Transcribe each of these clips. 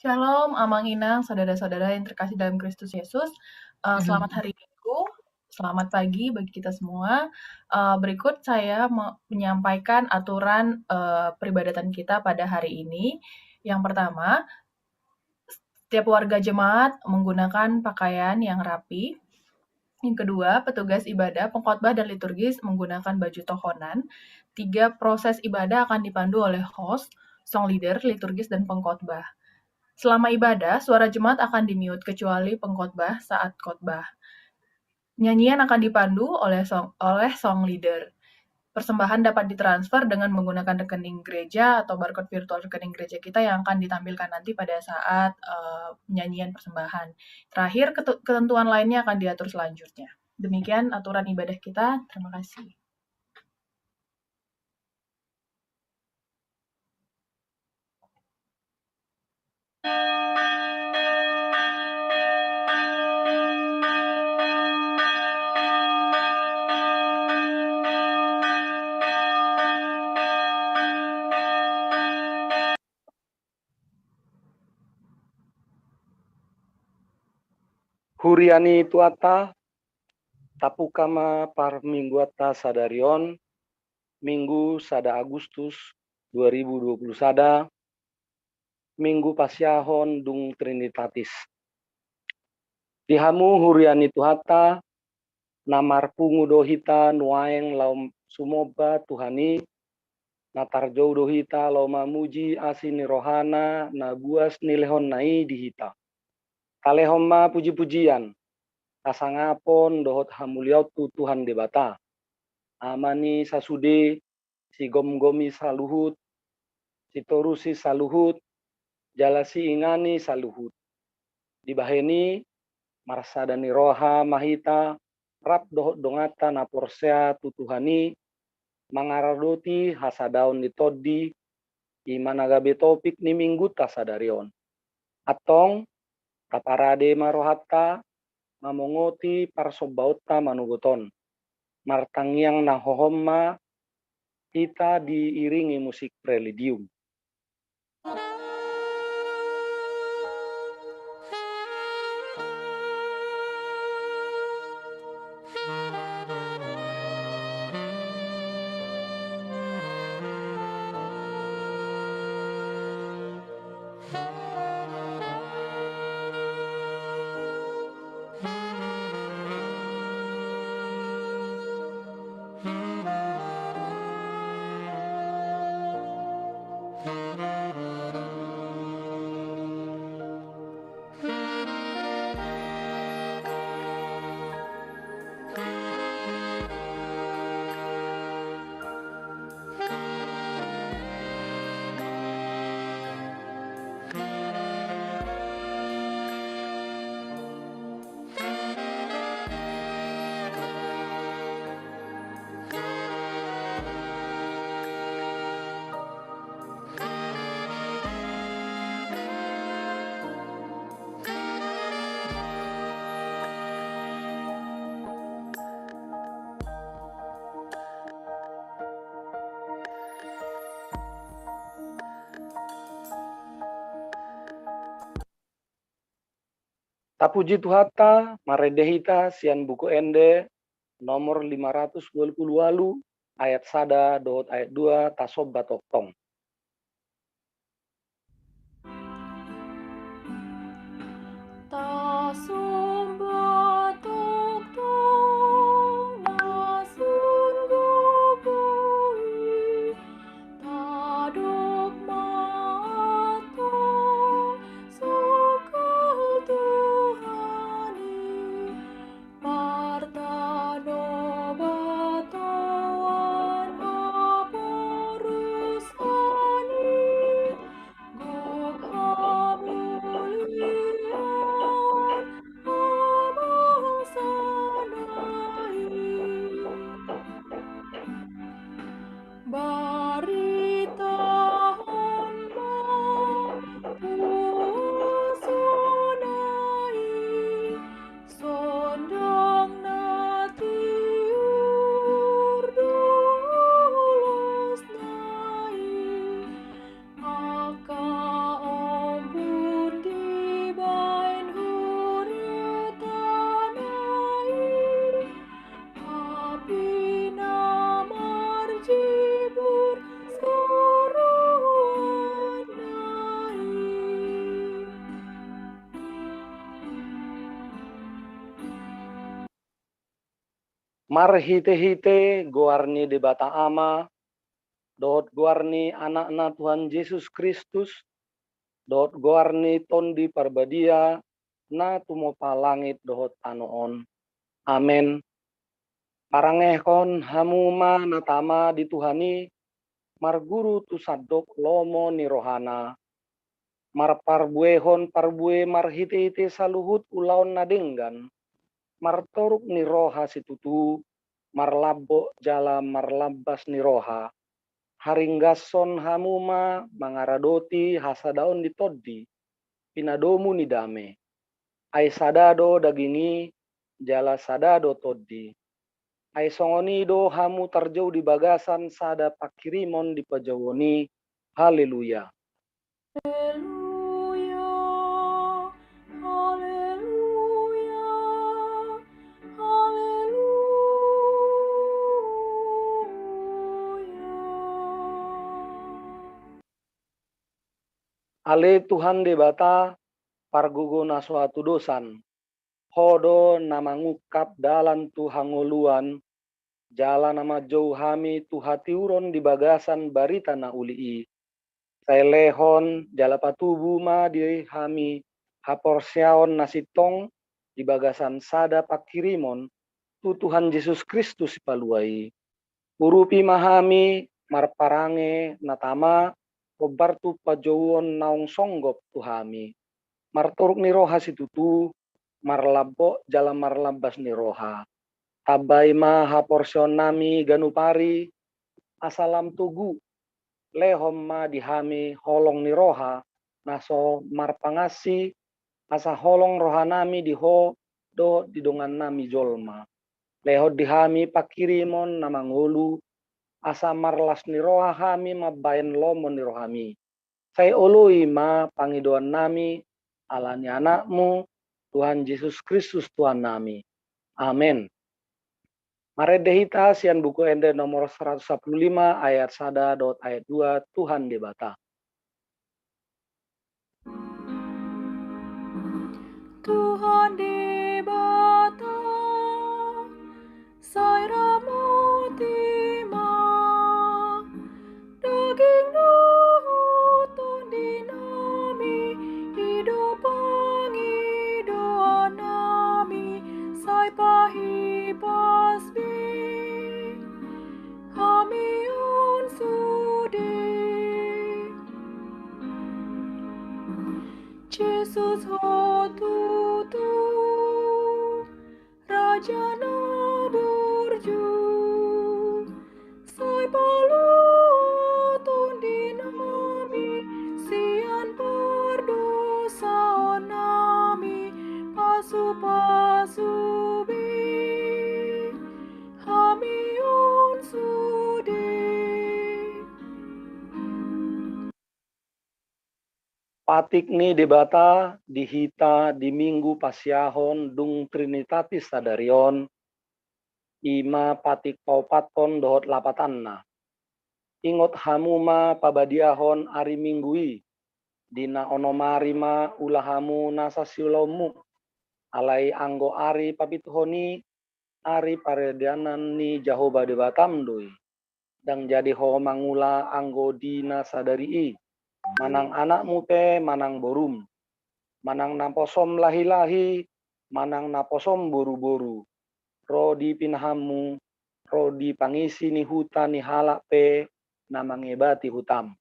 Shalom, Amang Inang, saudara-saudara yang terkasih dalam Kristus Yesus. Selamat hari Minggu, selamat pagi bagi kita semua. Berikut saya menyampaikan aturan peribadatan kita pada hari ini. Yang pertama, setiap warga jemaat menggunakan pakaian yang rapi. Yang kedua, petugas ibadah, pengkhotbah dan liturgis menggunakan baju tohonan. 3, proses ibadah akan dipandu oleh host, song leader, liturgis, dan pengkhotbah. Selama ibadah, suara jemaat akan di-mute kecuali pengkhotbah saat khotbah. Nyanyian akan dipandu oleh song leader. Persembahan dapat ditransfer dengan menggunakan rekening gereja atau barcode virtual rekening gereja kita yang akan ditampilkan nanti pada saat nyanyian persembahan. Terakhir, ketentuan lainnya akan diatur selanjutnya. Demikian aturan ibadah kita. Terima kasih. Huriani tuata tapukama par mingguata sadarion Minggu sada Agustus 2020 sada Minggu pasiahon dung Trinitatis. Dihamu huriani tuhata namar pungu dohita nuaeng laum sumoba Tuhani natarjou dohita laum mamuji asini rohana nabuas nilehon nai dihita. Kalehomma puji-pujian kasangapon dohot hamuliautu Tuhan debata. Amani sasude, si gom-gomi saluhut, si torusi saluhut, jalasi ingani saluhut. Dibaheni, marsadani roha mahita, rap dohot dongata naporsea tutuhani, mangaradoti hasadaun ditodi, imanagabe topik ni minggu tasadarion. Atong, taparade marohata, mamongoti parsobauta manugoton. Martangyang nahohomma kita diiringi musik prelidium. Tapuji tuhata, maredehita, sian buku ende, nomor 528, ayat sada, dohot ayat 2, tasob batokong. Marhite-hite goarni debata ama, dot goarni anak-anak Tuhan Yesus Kristus, dot goarni tondi parbadia, na tumopa langit dohot anoon. Amen. Parangehkon hamuma natama dituhani, marguru tu sadok lomo ni rohana. Marparbuehon parbue marhite-hite saluhut ulaon nadenggan. Martoruk ni roha situtu, marlabo jala marlabas ni roha. Haringgason hamuma mangaradoti hasadaon ditoddi, pinadomu ni dame. Ai sadado dagini, jala sadado toddi. Ai songonido hamu tarjau di bagasan sada pakirimon di pajawoni. Haleluya. Haleluya, haleluya, haleluya. Ale Tuhan debata pargugo na suatu dosan. Hodo nama ngukap dalan tu hangoluan, jala nama jauh hami tu hati uron di bagasan barita na ulii. Sailehon jala patubu ma di hami haporsiaon nasitong di bagasan sada pakirimon tu Tuhan Yesus Kristus paluai. Urupi mahami marparange natama obartu pajouon naong songgop tu hami. Martoruk ni roha situtu, marlabo jala marlabas ni roha. Tabai ma haporsion nami ganupari, asalam tugu, lehom ma dihami holong ni roha, naso marpangasi, asa holong roha nami diho, do didongan nami jolma. Leho dihami pakirimon na mangulu, asa marlas ni roha hami mabayan lomon ni rohami. Saya ului ma pangidoan nami, alani anakmu, Tuhan Yesus Kristus Tuhan nami. Amin. Maredehita sian buku ende nomor 115 ayat 1 dot ayat 2 Tuhan debata. Tuhan debata, saya mutima, daging nuhutun dinami, hidup pangidoan nami, saya pahipasbi, kami unsudi. Jesus hotutu, Raja Naburju, Sai palutun dinami, sian perdosa nami, pasu-pasubi, kami unsudi. Patik ni debata dihita di minggu pasiahon dung Trinitatis sadarion, ima patik paupaton dohot lapatanna. Ingot hamuma pabadiahon ari minggui, dina onomarima ulahamu nasa silomu, alai anggo ari papituhoni, ari paredianan ni Jahoba debatamdui, dan jadi ho mangula anggo dina sadari manang anakmu te manang borum, manang naposom lahi-lahi, manang naposom boru-boru, rodi pinahamu, rodi pangisi ni hutan ni halak pe, na mangebati hutam.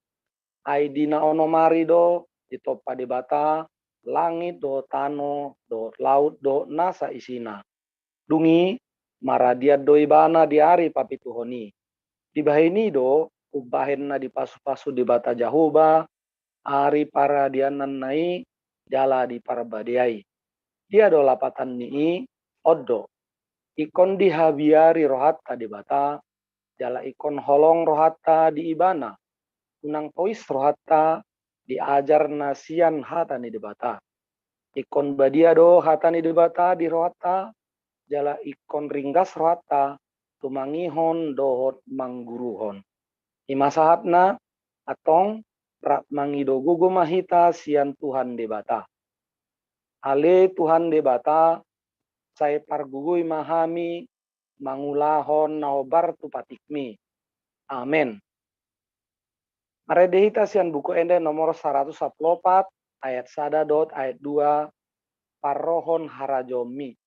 Ai dina onomari do, ditopa debata, langit do tano, do laut do nasa isina. Dungi, maradiat do ibana di ari papituhoni. Dibahini do, ubahen na di pasu-pasu debata Jahoba, ari para dianan nai jala di parabadiai. Dia do lapatan ni oddo. Ikon dihabiari rohatta debata, jala ikon holong rohatta di ibana. Unang tois rohatta diajar nasian hata ni debata. Ikon badia do hata ni debata di rohatta, jala ikon ringgas rohatta, tumangihon dohot mangguruhon. Imasahatna atong rak mangido gugu mahita sian Tuhan debata. Ale Tuhan debata, saya pargugui mahami mangulahon naobar tu patikmi. Amin. Maredehita sian buku ende nomor 114 ayat 1 ayat 2 parohon harajomi.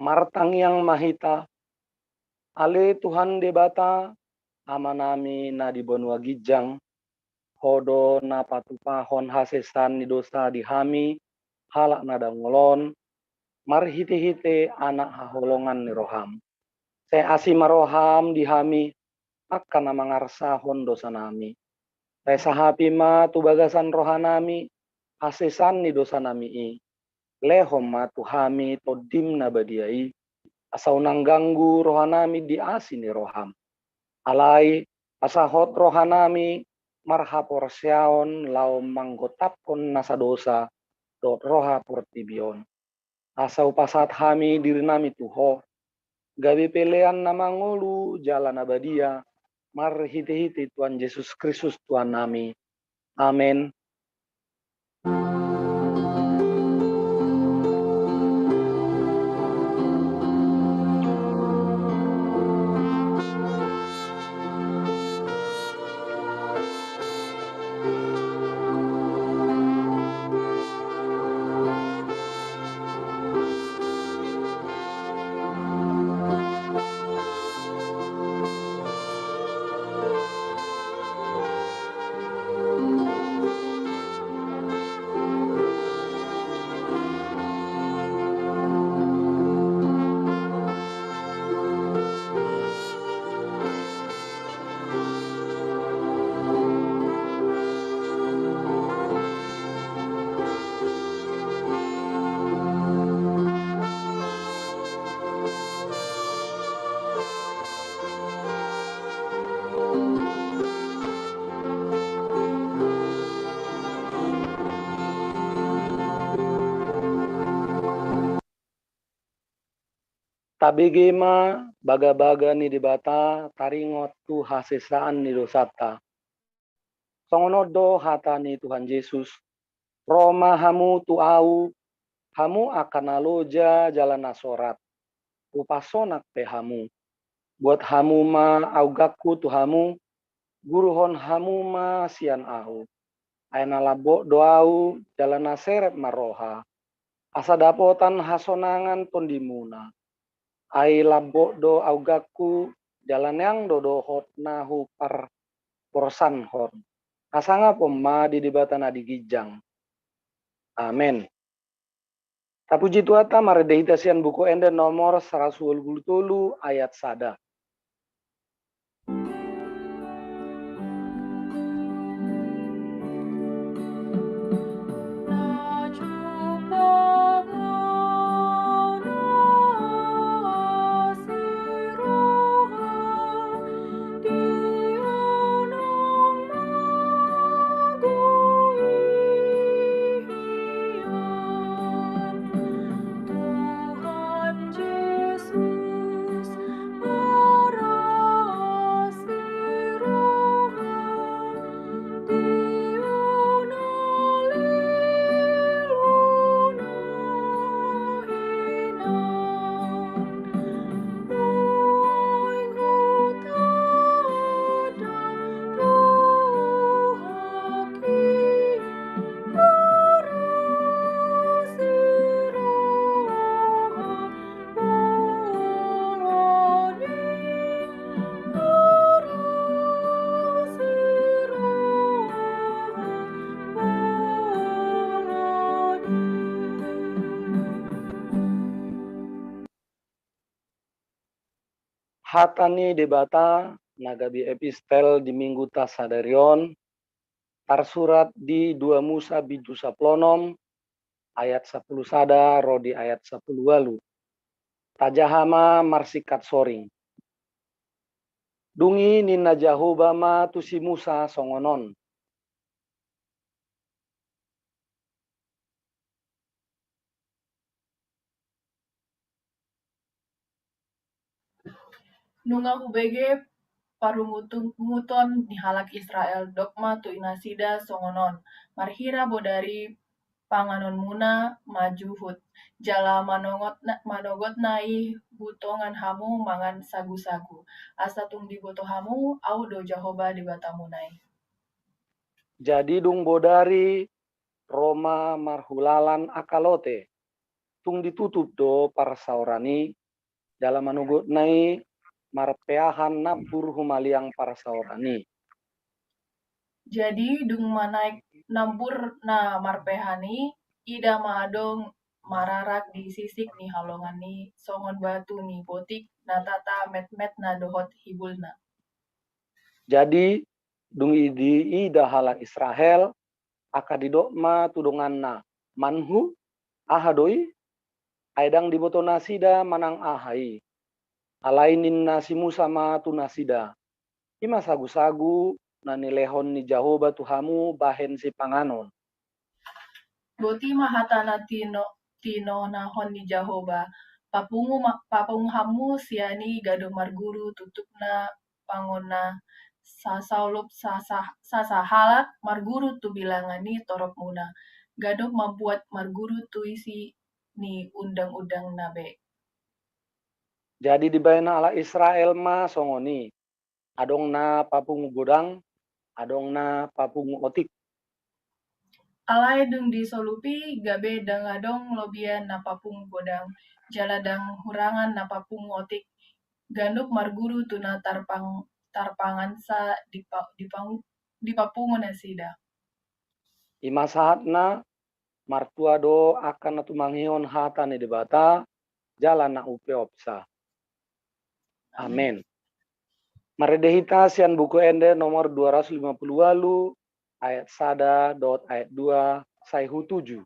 Martang yang mahita, ale Tuhan debata, amanami na di bonua gijang, hodo na patupahon hasesan ni dosa dihami, halak nada ngolon, marhite-hite anak haholongan ni roham. Se asi maroham dihami, akan mangarsahon dosa nami. Se sahapi ma tu bagasan rohanami, hasesan ni dosa nami i. Lehom ma tuhami todim na badiai, asau nangganggu rohanami di asini roham. Alai asahot rohanami marhapor siaon lau manggotapkon nasa dosa dot roha portibion. Asau pasat hami dirinami tuho, gawe pelean nama ngolu jalan abadia, marhite-hite Tuhan Yesus Kristus Tuhan nami. Amin. Tabegema baga-baga ni dibata taringot tu hasesaan ni dosata. Songonodo hata ni Tuhan Yesus. Roma hamu tu au, hamu akan aloja jalan nasorat. Upasonak pe hamu. Buat hamu ma augaku tu hamu, guruhon hamu ma sian ahu. Aina labo doau jalana seret maroha. Asa dapotan hasonangan tondimuna. Ai labo do augaku jalan yang dodohot nahu par porsan hon. Asanga pemma di debatan adi gijang. Amen. Tapuji tuata maredehita sian buku ende nomor 123 ayat sada. Hatani debata nagabi epistel di minggu tasadarion tersurat di 2 Musa bintu saplonom ayat 10 sada rodi ayat 10 walu. Tajahama marsikat soring. Dungi nina Jahobama tusi Musa songonon. Nunga hubege parumuton dihalak Israel dogma tu inasida songonon. Marhira bodari panganon muna majuhut. Jala manogot nai butongan hamu mangan sagu-sagu. Asa tung di boto hamu au do Jahoba di batamunai. Jadi dung bodari Roma marhulalan akalote. Tung ditutup do parsaorani dalam manugut nai marpeahan nabur humaliang parsaorani. Jadi dung manaik nampur na marpehani ida maadong mararak di sisik ni halongan ni songon batu ni botik na tata met-met na dohot hibulna. Jadi dung idi ida halak Israel akadidokma tudonganna manhu ahadoi aidang diboto nasida manang ahai. Alainin nasi Musa ma tu nasida. Ima sagu-sagu na nilehon ni Jahoba tuhamu bahen si panganon. Boti mahatana tino nahon ni Jahoba. Papung hamu siani gado marguru tutupna pangona sasaulup sasahalat marguru tu bilangani torop muna. Gadok membuat marguru tu isi ni undang-undang nabe. Jadi dibayana ala Israel ma songoni. Adong na papung godang, adong na papung otik. Alai dung disolupi gabe dangadong lobian na papung godang. Jaladang hurangan na papung otik. Ganuk marguru tuna tarpangan sa di papungon na sida. Ima sahatna martua do akan natu manghion hata ni debata jalan na upe opsa. Amin. Maredehita sian buku ende nomor 250 walu ayat sada dot ayat 2 saihu 7.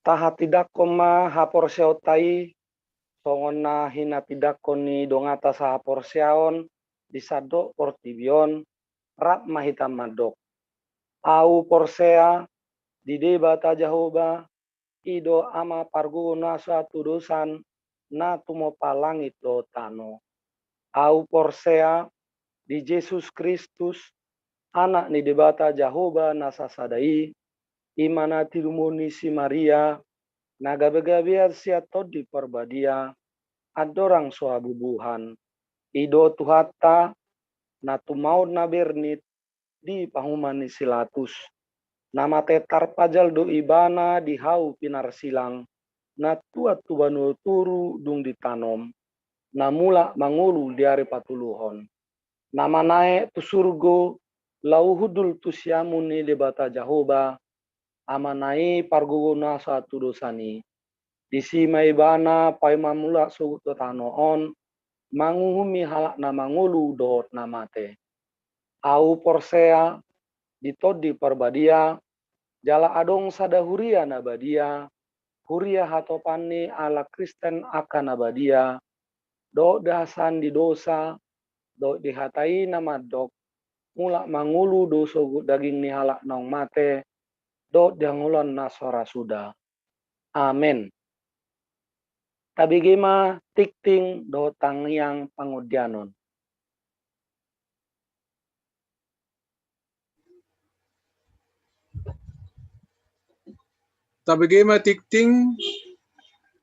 Tahatidak koma haporseotai songona hina tidakoni dongata sahaporseaon disado portibion rap mahita madok. Au porsea di debata Jahoba ido ama parguna suatu dosan na tumo palangit do tano. Au porsea di Yesus Kristus anak ni debata Jahoba nasasadai imana tilumuni si Maria nagabe-gabe sia todi perbadia adorang soabubuhan ido tuhata na tumaud na bernit di pahumani silatus nama tetar pajal do ibana di hau pinar silang na tua tubanu turu dung ditanom na mula mangulu diari patuluhon nama nae tu surgo lau hudul tu siamuni debata Jahoba amanai parguguna satu dosani disi maibana pai mamula sugut tanoon manguhumi halak na mangulu dohot namate au porsea ditodi perbadia jala adong sada huria nabadia huria hatopani ala Kristen akan nabadia do dasan di dosa do dihatai nama dok mula mangulu do sogut daging ni halak nong mate do diangulon nasora sudah. Amin. Tabigima tikting do tangyang pangudianon. Tabigima tikting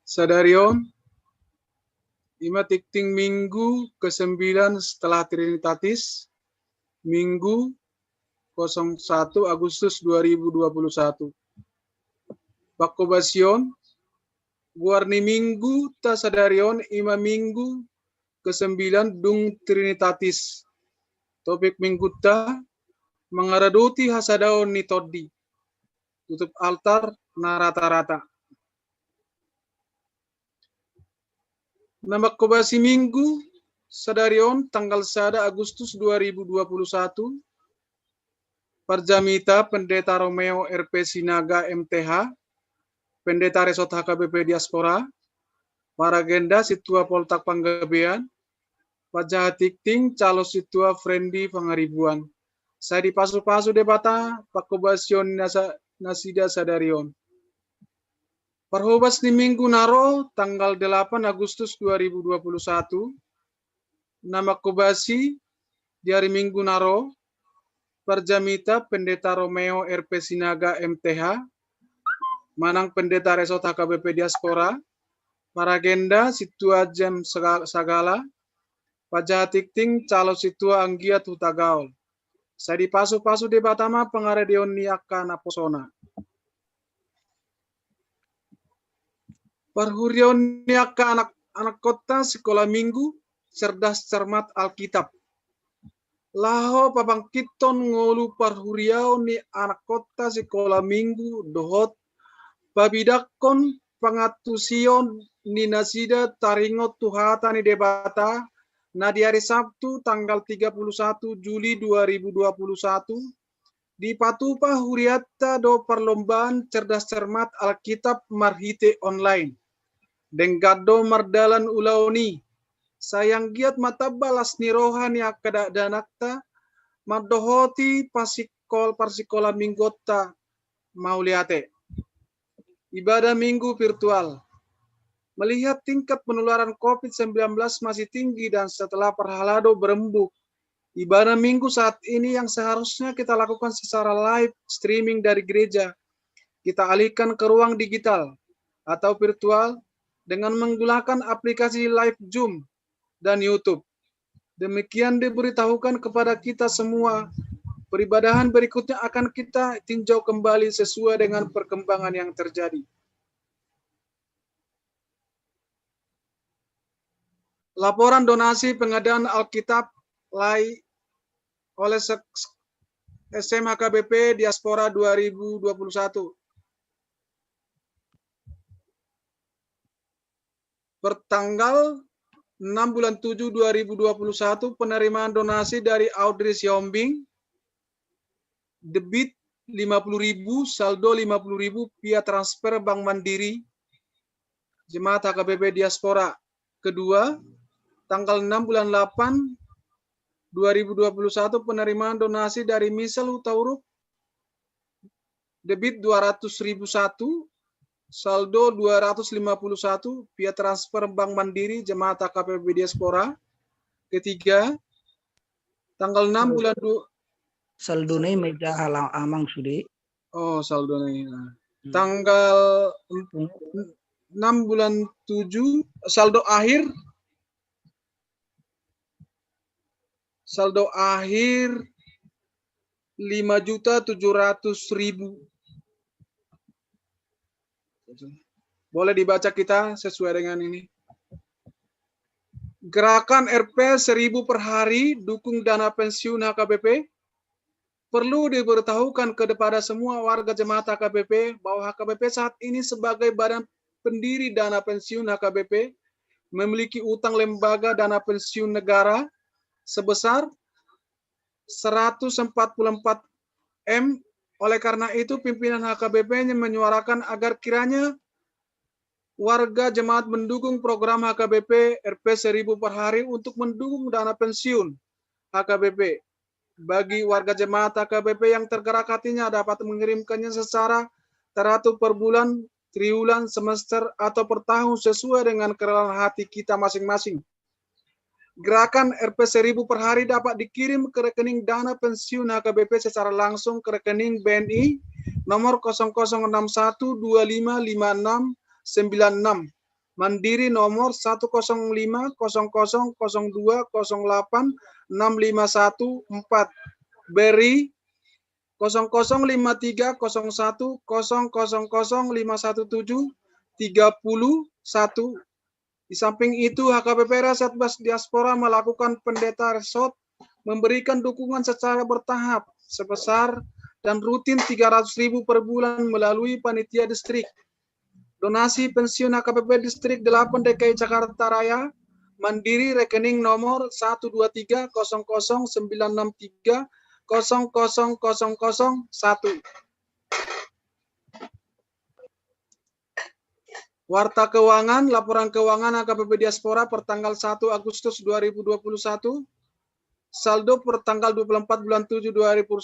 sadarion ima tikting minggu ke-9 setelah Trinitatis Minggu 01 Agustus 2021. Pakobasion guarni minggu ta sadarion ima minggu ke-9 dung Trinitatis. Topik minggu ta mengaradoti hasadaon ni todi. Tutup altar na rata-rata. Nama kobasi minggu sadarion tanggal 1 Agustus 2021 Parjamita Pendeta Romeo RP Sinaga MTH Pendeta Resot HKBP Diaspora Paragenda Situa Poltak Panggabean Pajahat Tikting Calo Situa Frendi Pangaribuan. Saya dipasu-pasu debata pakobasion nasida sadarion. Parhobas di minggu naro tanggal 8 Agustus 2021 nama kobasi di hari minggu naro Parjamita Pendeta Romeo RP Sinaga MTH Manang Pendeta Resot HKBP Diaspora Paragenda Situa Jem Sagala Pajahat Tikting Calo Situa Anggia Tutagaol. Saya dipasu-pasu debatama pengaredion niaka naposona. Parhurion niaka anak kota sekolah minggu cerdas cermat Alkitab. Laho papangkiton ngolu parhuriao ni anak kota sekolah minggu dohot babidakon pangatusion ni nasida taringot tuhata ni debata na di hari Sabtu tanggal 31 Juli 2021 di Patupa Huriata do perlombaan cerdas cermat Alkitab marhite online. Denggado mardalan ulaoni sayang giat mata balas ni rohani akada danakta madohoti parsikola minggota mauliate. Ibadah minggu virtual. Melihat tingkat penularan COVID-19 masih tinggi dan setelah perhalado berembuk, ibadah minggu saat ini yang seharusnya kita lakukan secara live streaming dari gereja, kita alihkan ke ruang digital atau virtual dengan menggunakan aplikasi live Zoom dan YouTube. Demikian diberitahukan kepada kita semua. Peribadahan berikutnya akan kita tinjau kembali sesuai dengan perkembangan yang terjadi. Laporan donasi pengadaan Alkitab oleh SMHKBP Diaspora 2021. Pertanggal 6 bulan 7 2021 penerimaan donasi dari Audrey Siombing debit 50.000, saldo 50.000 via transfer Bank Mandiri Jemaat HKBP Diaspora. Kedua, tanggal 6 bulan 8 2021 penerimaan donasi dari Misal Hutauruk debit 200.001, saldo 251 via transfer Bank Mandiri Jemaat HKBP Diaspora. Ketiga, tanggal 6 bulan 2 Saldone meja halang amang sudi. Oh, saldo nih. Tanggal 6 bulan 7 saldo akhir 5.700.000. Boleh dibaca kita sesuai dengan ini. Gerakan RP 1.000 per hari dukung dana pensiun HKBP. Perlu diberitahukan kepada semua warga jemaat HKBP bahwa HKBP saat ini sebagai badan pendiri dana pensiun HKBP memiliki utang lembaga dana pensiun negara sebesar 144 M. Oleh karena itu pimpinan HKBP menyuarakan agar kiranya warga jemaat mendukung program HKBP RP 1.000 per hari untuk mendukung dana pensiun HKBP. Bagi warga jemaat HKBP yang tergerak hatinya dapat mengirimkannya secara teratur per bulan, triwulan, semester, atau per tahun sesuai dengan kerelaan hati kita masing-masing. Gerakan RP 1.000 per hari dapat dikirim ke rekening dana pensiun HKBP secara langsung ke rekening BNI nomor 0061255696, Mandiri nomor 1050002086514, BRI 003100051731. Di samping itu, HKBP Satgas Diaspora melakukan pendeta resort memberikan dukungan secara bertahap sebesar dan rutin 300.000 per bulan melalui panitia distrik. Donasi pensiun HKBP Distrik 8 DKI Jakarta Raya, Mandiri rekening nomor 1230963000001. Warta Keuangan, laporan keuangan HKBP Diaspora per tanggal 1 Agustus 2021, saldo per tanggal 24 bulan 7 2021,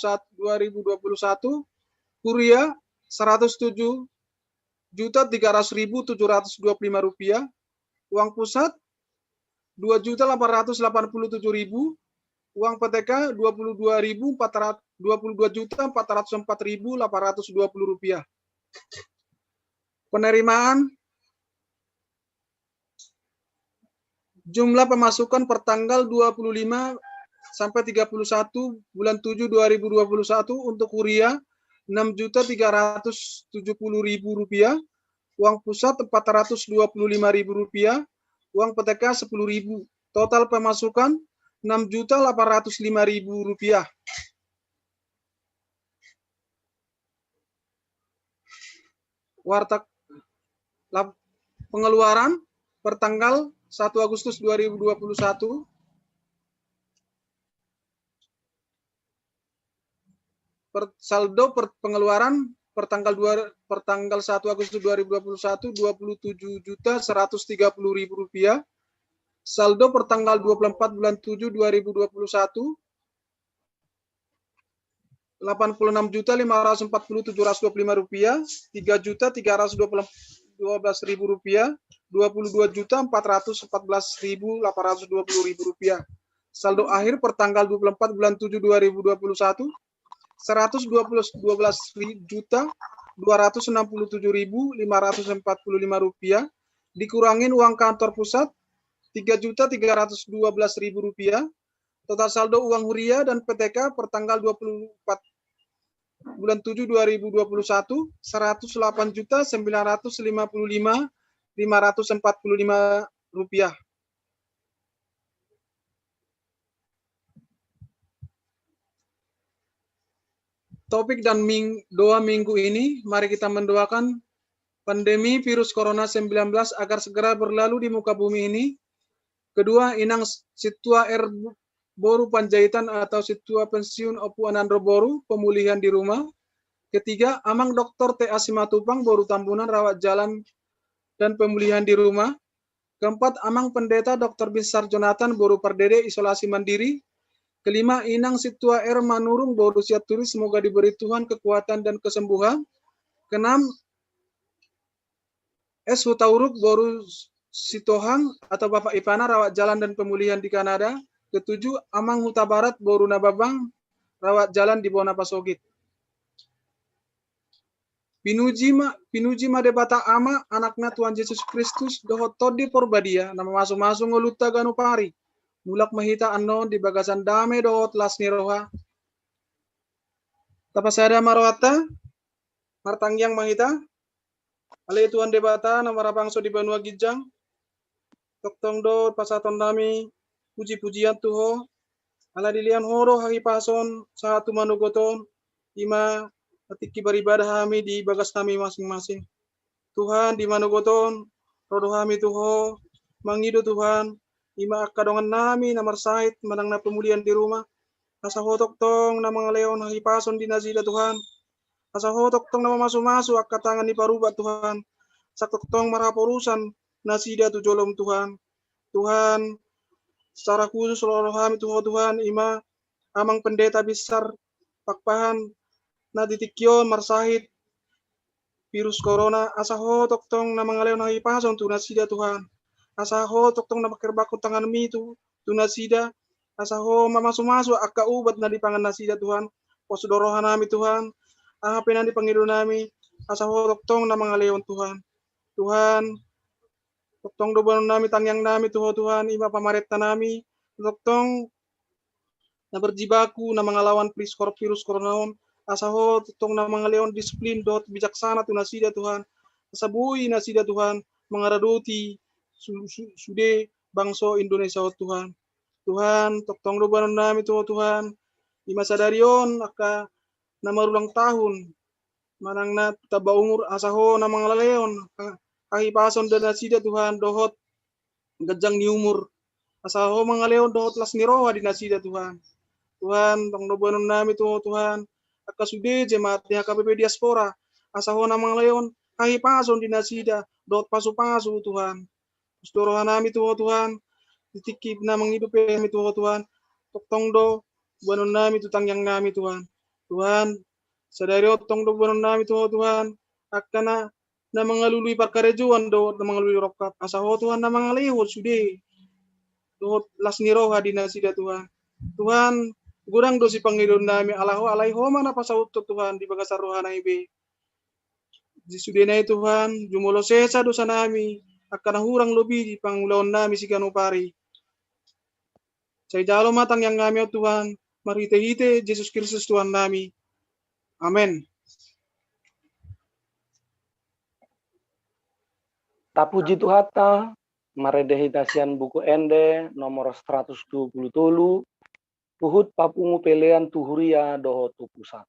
Kuria 107.300.725 rupiah, uang pusat 2.887.000, uang PTK 22.404.820 rupiah. Penerimaan jumlah pemasukan per tanggal 25 sampai 31 bulan 7 2021 untuk Kuria 6.370.000 rupiah, uang pusat 425.000 rupiah, uang PTK 10.000. Total pemasukan 6.805.000 rupiah. Warta pengeluaran per tanggal 1 Agustus 2021 saldo per pengeluaran per tanggal 1 Agustus 2021 27.130.000 rupiah. Saldo per tanggal 24 bulan 7 2021 86.540.725 rupiah, 3.312.000 rupiah, 22.414.820 rupiah. Saldo akhir per tanggal 24 bulan 7 2021 112.267.545 rupiah, dikurangin uang kantor pusat 3.312.000 rupiah. Total saldo uang huria dan PTK per tanggal 24 bulan 7 2021 108.955.545 rupiah. Topik dan doa minggu ini, mari kita mendoakan pandemi virus corona 19 agar segera berlalu di muka bumi ini. Kedua, inang situa boru Panjaitan atau situa pensiun Opu Anandro Boru, pemulihan di rumah. Ketiga, Amang Dr. T.A. Simatupang, Boru Tambunan, Rawat Jalan dan Pemulihan di Rumah. Keempat, Amang Pendeta Dr. Binsar Jonathan, Boru Pardede, Isolasi Mandiri. Kelima, Inang Situa R. Manurung, Boru Siap Turis, semoga diberi Tuhan kekuatan dan kesembuhan. Keenam, S. Hutauruk, Boru Sitohang atau Bapak Ipana, Rawat Jalan dan Pemulihan di Kanada. Ketujuh, Amang Huta Barat, Boru Nababang, Rawat Jalan di Bona Pasogit. Pinujima debata ama anaknya Tuhan Yesus Kristus dohot todi porbadia nama masuk-masuk ngoluta ganu pari mulak mahita anno di bagasan dame dohot lasni roha tapasada marwata martangyang mahita ale Tuhan debata nama rapangso di Banua Gijang toktong do pasaton nami puji-pujian tuho ala dilian horo hari pason satu manugoton ima ketika beribadah kami di bagas kami masing-masing. Tuhan di manugoton rodo kami tuho mangido Tuhan ima kadongan nami namar sait manang na pemulihan di rumah asa hotok tong na mga leon hipason di nasida Tuhan asa hotok tong na masu-masu akatangan ni parubat Tuhan saktok tong maraporusan nasida tu jolom Tuhan Tuhan secara khusus rodo kami tuho Tuhan ima Amang Pendeta Besar pakpahan na ditikyon marsahit virus corona asaho toktong na mga leon na ipason tu nasida Tuhan asaho toktong na makirbako tangan mi tu nasida asaho mamasu-masu akka ubat na dipangan nasida Tuhan posudorohan nami Tuhan ahapin na di Panginoon nami asaho toktong na mga leon Tuhan toktong doban nami tangyang nami Tuhan ima pamaretta nami toktong na berjibaku na mga lawan virus corona asaho tutong na mga leon disiplin dot bijaksana tu nasida Tuhan asabui nasida Tuhan mangaraduti sude bangso Indonesia Tuhan toktong dobanon nami Tuhan di masa darion aka na marulang tahun manang na taba umur asaho na mga leon kahipason dan nasida Tuhan dohot gajang ni umur asaho mga leon dohot las niroha di nasida Tuhan tong dobanon nami Tuhan akasude jemaat di HKBP diaspora asaho na mga leon kahipason di nasida dot pasu-pasu Tuhan Pustorohan nami Tuhan titikip na manghidup kami Tuhan toktong do banon nami tutangyang nami Tuhan sadari tong do banon nami Tuhan akana na mga luluy parkarejuan do na mga luluy rokat asaho Tuhan na mga lehot sude do las niroha di nasida Tuhan gurang do si Panginoon nami alaiho mana pasauto Tuhan di bagasar rohana ibe di sudena Tuhan jumulo sesa dosa nami akan hurang lobi di pangulaon nami si ganupari say jalo matang yang nami Tuhan marite-hite Yesus Kristus Tuhan nami amen. Tapuji Tuhata maredehitasian buku ende nomor 120 Puhut papungu pelean tuhuria doho tu pusat.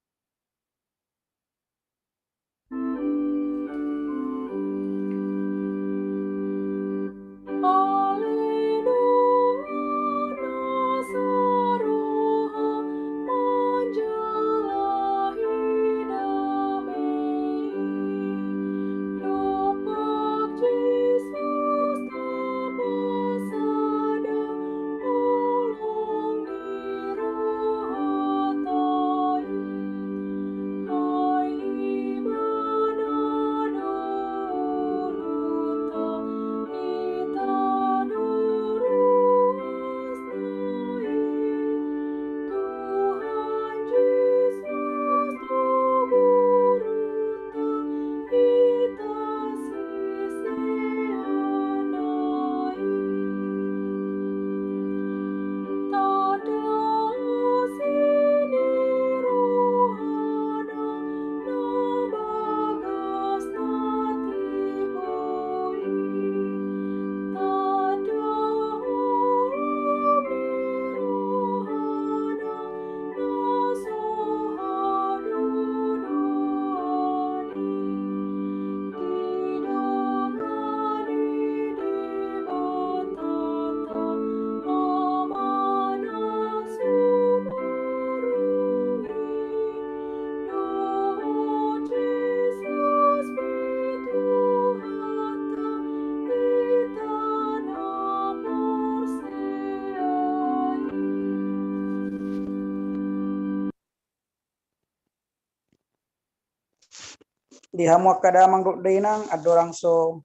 Dihamu kadamang dok dainang adorang so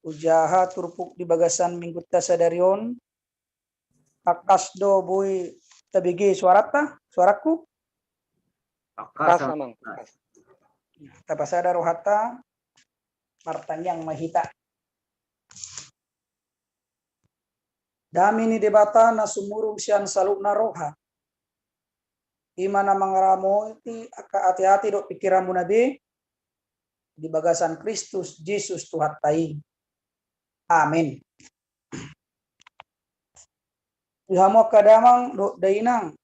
ujaha turpuk di bagasan minggu tasadarion akas do bui tabigi suaraku Kas amang. Kas. tapasada rohata martanyang mahita dami ni debata na sumurung sian salukna roha imana mangaramo iti aka hati-hati do pikiranmu nabi di bagasan Kristus Yesus Tuhan tai. Amin. Ihamo kadamang do dainang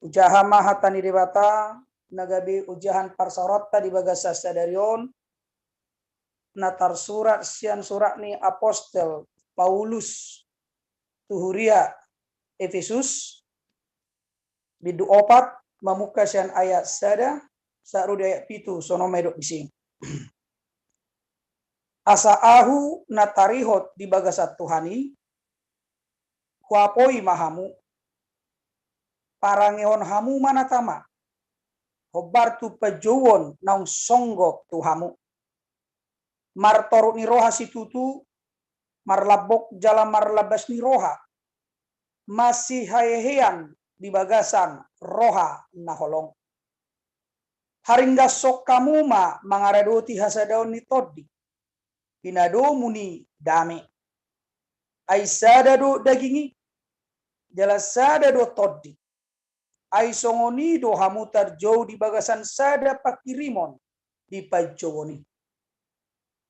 ujaha mahatani debata nagabi ujahan parsarotta di bagasa sadarion natar surat sian surat ni apostel Paulus tuhuria Efesus bidu opat mamuka sian ayat sada saru ayat pitu sono medok bising asa ahu natarihot di bagasa Tuhani kuapoi mahamu parangeon hamu manatama hobar tu pejowon naung songgok tuhamu martoruk ni roha situtu marlabok jala marlabas ni roha masih hayehean di bagasan roha naholong haringga sok kamuma mangaradoti hasadaon ni toddi pinado muni dame aisada do dagingi jala sada do toddi ai songoni do hamutar jauh di bagasan sada pakirimon di pajowoni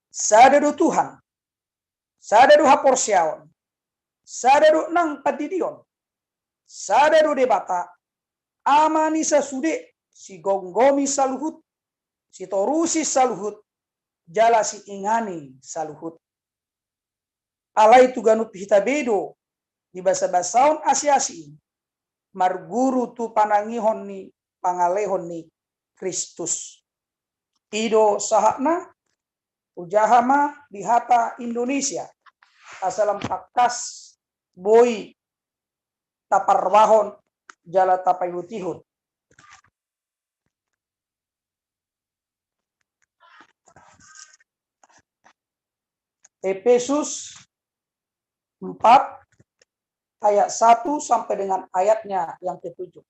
sada do Tuhan sada do haporsiaon sada do nang padidion sada do debata amani sasude si gonggomi saluhut si torusi saluhut jala si ingani saluhut alai tu ganut hitabedo di basa-basaon asi-asi marguru tu panangihon ni pangalehon ni Kristus ido sahakna ujahama di hata Indonesia asalam pakas boy taparwahon jala tapayutihun Efesus 4 ayat 1 sampai dengan ayatnya yang ke-7.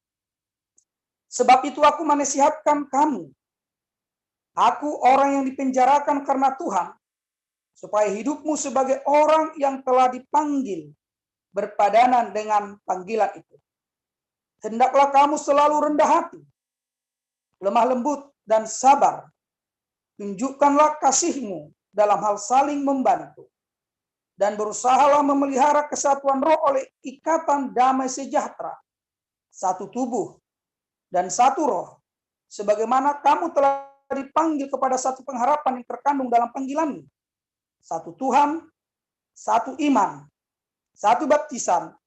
Sebab itu aku menasihatkan kamu. Aku orang yang dipenjarakan karena Tuhan, supaya hidupmu sebagai orang yang telah dipanggil berpadanan dengan panggilan itu. Hendaklah kamu selalu rendah hati, lemah lembut dan sabar. Tunjukkanlah kasihmu dalam hal saling membantu. Dan berusahalah memelihara kesatuan roh oleh ikatan damai sejahtera. Satu tubuh dan satu roh. Sebagaimana kamu telah dipanggil kepada satu pengharapan yang terkandung dalam panggilanmu. Satu Tuhan, satu iman, satu baptisan,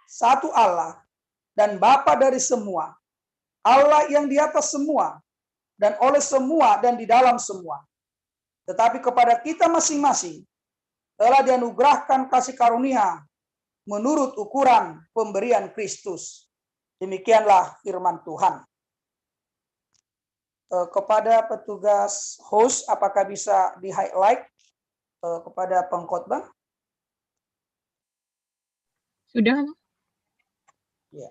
satu Allah, dan Bapa dari semua. Allah yang di atas semua, dan oleh semua, dan di dalam semua. Tetapi kepada kita masing-masing, telah dianugerahkan kasih karunia menurut ukuran pemberian Kristus. Demikianlah firman Tuhan. Kepada petugas host, apakah bisa di-highlight kepada pengkhotbah? Sudah. Ya.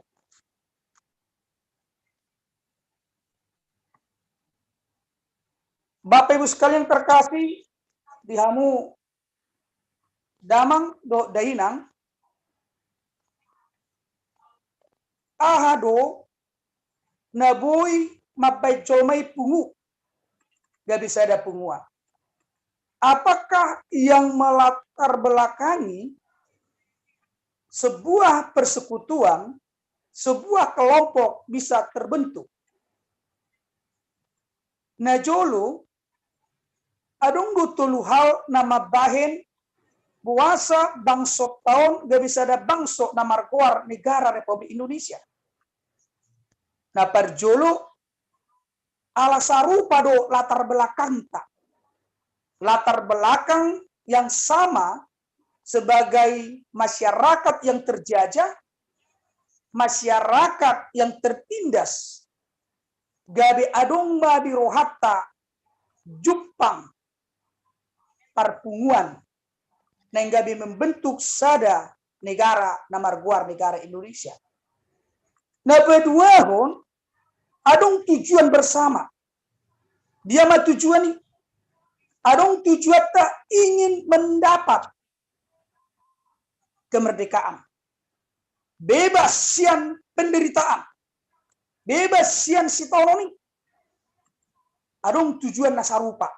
Bapak Ibu sekalian terkasih, dihamu damang do dainang ahado naboy mabajomay pungu gak bisa ada pungua. Apakah yang melatar belakangi sebuah persekutuan, sebuah kelompok bisa terbentuk? Najolo adung dutulu hal nama bahen buasa bangsot tahun gak bisa ada bangsot na markuar negara Republik Indonesia. Nah perjolo ala sarupa do latar belakang tak. Latar belakang yang sama sebagai masyarakat yang terjajah, masyarakat yang tertindas, gabe adong babi rohatta Jepang perpunguan neng gabe membentuk sada negara namarguar negara Indonesia. Nah kedua hon adong tujuan bersama. Dia mah tujuan ini. Adong tujuan tak ingin mendapat kemerdekaan. Bebas sian penderitaan. Bebas sian sitonomi. Adong tujuan nasarupa.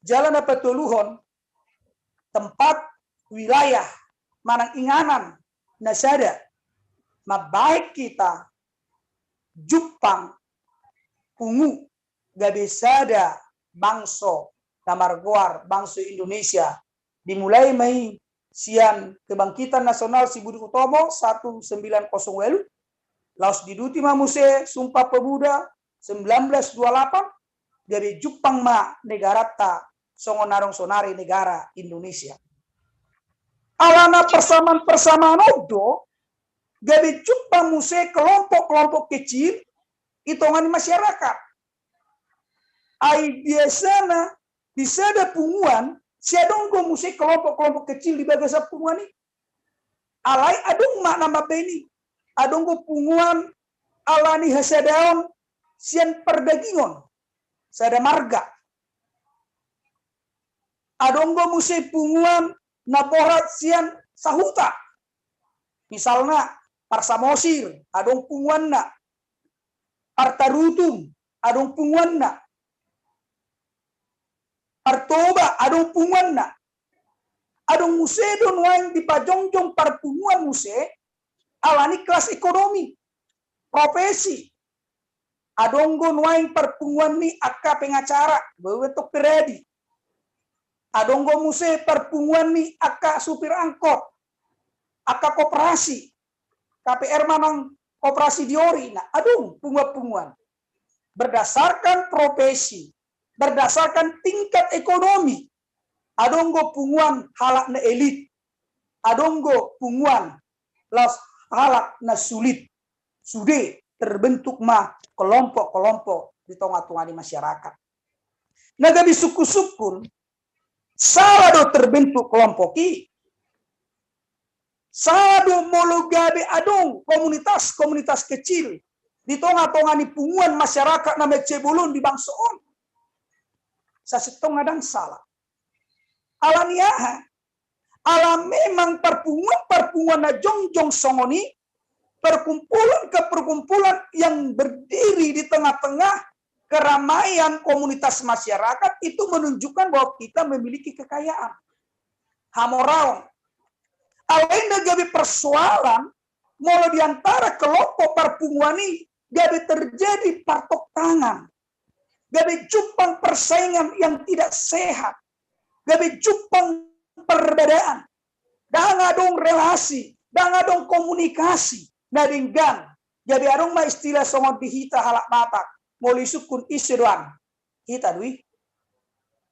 Jalan apa toluhon tempat wilayah manang inganan nasada mabaik kita Jepang pungu gabe sada bangso namargoar bangsa Indonesia dimulai Mei sian kebangkitan nasional si Budi Utomo 1908 laos diduti mamuse Sumpah Pemuda 1928 gabe Jepang ma negara ta songonarong sonari negara Indonesia. Alana persamaan odo gabe Jepang muse kelompok-kelompok kecil hitungan masyarakat. Ai biasana bisa ada punguan siadonggo muse kelompok-kelompok kecil di bagian punguan ini. Alai adung mak nama beni. Adonggo punguan alani hasadaon sian perdagingon. Sada marga. Adonggo muse punguan naborat sian sahuta. Misalnya Parsamosir, adong punguan na. Partarutum, adong punguan na. Partoba, adong punguan na. Adong muse don wain di pajongjong parpunguan muse, alani kelas ekonomi, profesi. Adong gon wain perpunguan ni akka pengacara, bewetok peredi. Adong gon muse perpunguan ni akka supir angkot, akka koperasi, KPR manang koperasi diori, nah adong punguan-punguan. Berdasarkan profesi, berdasarkan tingkat ekonomi, adonggo punguan halak na elit, adonggo punguan las halak na sulit, sude terbentuk mah kelompok-kelompok di tengah-tengah di masyarakat. Nagabi suku-sukun, salah do terbentuk kelompok i, salah do mologabe adong komunitas-komunitas kecil di tengah-tengah ni punguan masyarakat nama cebulun di bangsoon. Sasetong adang salah. Alaniaha, alam memang perpunguan na jongjong songoni, perkumpulan ke perkumpulan yang berdiri di tengah-tengah keramaian komunitas masyarakat itu menunjukkan bahwa kita memiliki kekayaan. Hamoraon. Alain gabi persoalan, mulai diantara kelompok perpunguan ini, gabi terjadi partok tangan. Gabi Jepang persaingan yang tidak sehat. Gabi Jepang perbedaan. Dan adong relasi. Dan adong komunikasi. Nadinggan. Gabi adong ma istilah songon dihita halak batak. Moli sukun isiruan. Hita dui.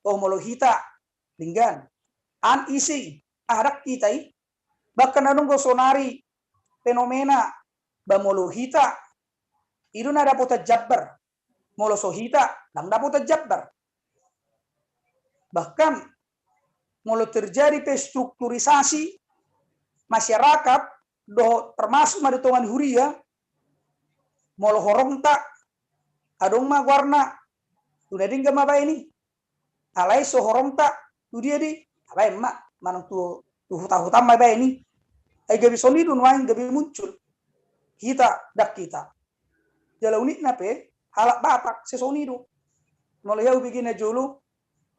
Oh molo hita. Dinggan. An isi. Adak kita i. Bahkan adong gosonari. Fenomena. Bamolo hita. Itu nada pota jabber. Molo sohita, nang dapat jabbar. Bahkan, molo terjadi restrukturisasi masyarakat, termasuk maritongan huria, molo horongta, adong ma warna, udah dingga maba ini, alai so horongta, tu dia di, alai mak, manang tu hutam maba ini, ay gabi soni dun wain gabi muncul, kita dak kita, jalau unik nape, halak batak sesonido. Mulai aku bikin julu,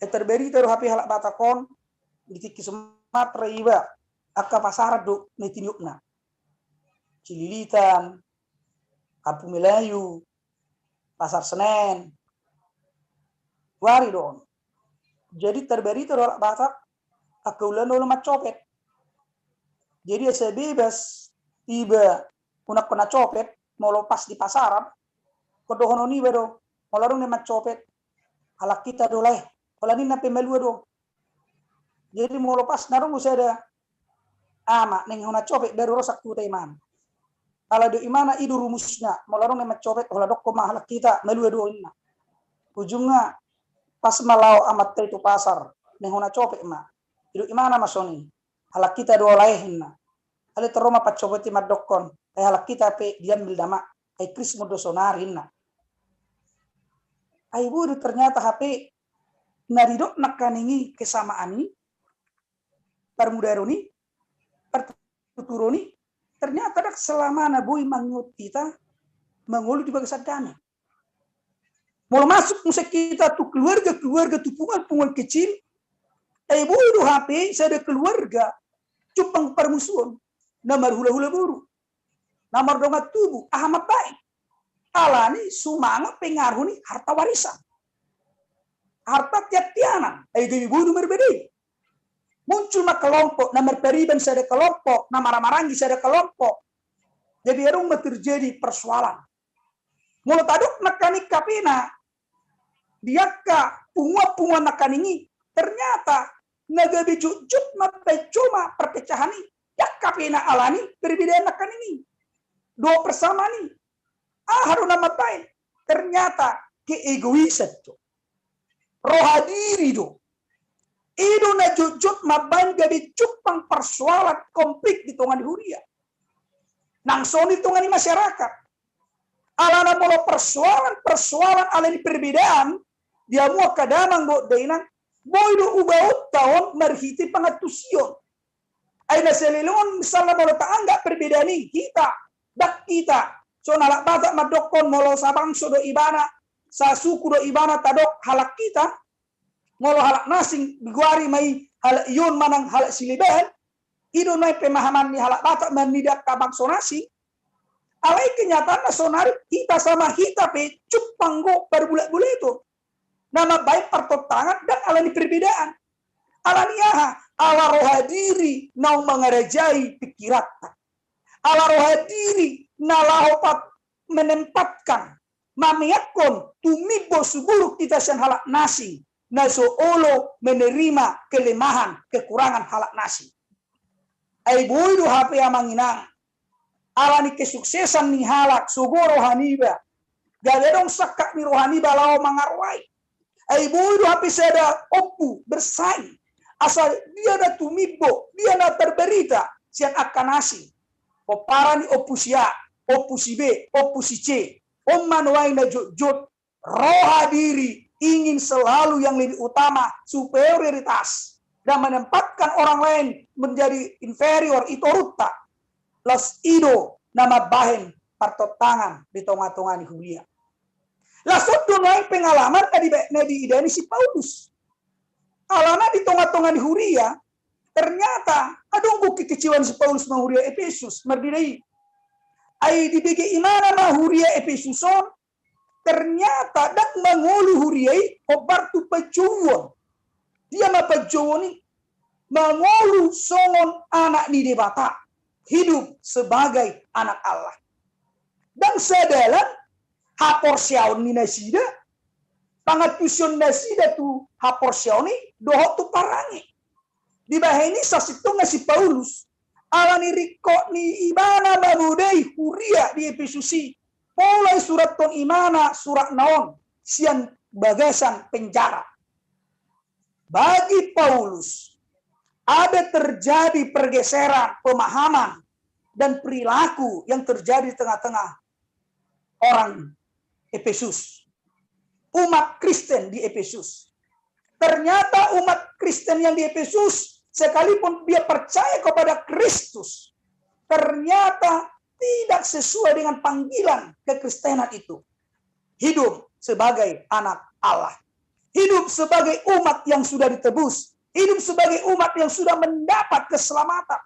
terberi taruh HP halak batakon, di kiki Sumatera iba, akka pasar do netiniukna. Cililitan, Kampung Melayu, Pasar Senen, wari don. Jadi terberi taruh halak batak, akka ulan ulang macopet. Jadi saya bebas, iba punak kena copet, mau lepas di pasaran, kodohono ni bedo olarung ne macopet halak kita dolai olani na pemelua do jadi mau lepas narung usada ama neng hona copet baru rosak tu taiman ala do imana idu rumusnya molarong na macobet ola dokko mahala kita melue do inna ujungnya pas malau amat itu pasar nehona copet ma idu imana masoni hala kita do laehinna ale teroma pacobeti madokkon hala kita pe diambil dama ai krismo do sonarinna ai budu ternyata HP naridok nakaningi kesamaan ini permudaroni pertuturoni ternyata ada selama boy mangut kita mengulu di bagian dana. Mau masuk musik kita tuh keluarga tuh pungan kecil. Boy do HP saya ada keluarga cupang permusuhan. Namar hula-hula buru. Namar dongat tubuh amat baik. Alani sumanga pengaruh nih harta warisan. Harta tiap-tianan. Gini boy berbeda. Muncul mah kelompok, nomor periban saya ada kelompok, nama Ramarangi saya ada kelompok. Jadi rumah terjadi persoalan. Mulut aduk nakani kapina, diaka punga nakani ternyata nagabi jujut mapai cuma perpecahan ini. Ya kapina alani perbedaan nakani ini. Dua bersama nih. Harus nama baik. Ternyata keegoisan tuh. Rohadiri tuh. Idu na jujut maban gabi cupang persoalan konflik di tongan huria. Nang soni tongan masyarakat. Alana molo persoalan alani perbedaan dia mua kadamang go deinan boy do ubaut tahun merhiti pangatusion. Aina selilungan misalnya molo taanggap perbedaan ini kita dak kita so nalak batak madokon molo sabang so do ibana sa suku do ibana tadok halak kita molo halak nasing biguari mai halak iyon manang halak siliban ido nai pemahaman ni halak batak menidak kabang sonasi alai kenyataan sonari kita sama kita pe cupanggo berbulat-bulat itu nama baik pertentangan dan alani perbedaan alani ala rohadiri nau mengerajai pikiran ala rohadiri nalahopat menempatkan mamiakon tumibo suburuk kita sen halak nasi naso olo menerima kelemahan kekurangan halak nasi. Ai boido HP amanginang. Alani kesuksesan ni halak sugo rohaniba. Galedong sakak ni rohaniba lao mangarwai. Ai boido HP seda opu bersaing. Asal dia ada tumibo, dia ada terberita sian akan nasi. Popara ni opusi A, opusi B, opusi C. Manuai na jut rohadiri ingin selalu yang lebih utama, superioritas, dan menempatkan orang lain menjadi inferior, itu ruta. Las ido, nama bahen, pertentangan di tengah-tengah di hulia. Las itu naik pengalaman di idani si Paulus. Alana di tengah-tengah di huria, ternyata ada kekecilan si Paulus mahuria Efesus, merdidai. Ai di bagi imana mahuria Efesuson, ternyata dak mangulu huriai obar tu pajuwon. Dia mapajuwon ni mangulu songon anak di debata hidup sebagai anak Allah. Dan sedalam haporsiaon ni nasida pangatusion nasida tu haporsiaon ni dohot tu parangi. Di bahini sasitu ngasi Paulus alani riko ni ibana mamudai huria di Efesusi. Mulai surat ton imana, surat naon, sian bagasan penjara. Bagi Paulus, ada terjadi pergeseran pemahaman dan perilaku yang terjadi di tengah-tengah orang Efesus. Umat Kristen di Efesus. Ternyata umat Kristen yang di Efesus, sekalipun dia percaya kepada Kristus, ternyata tidak sesuai dengan panggilan kekristenan itu. Hidup sebagai anak Allah. Hidup sebagai umat yang sudah ditebus. Hidup sebagai umat yang sudah mendapat keselamatan.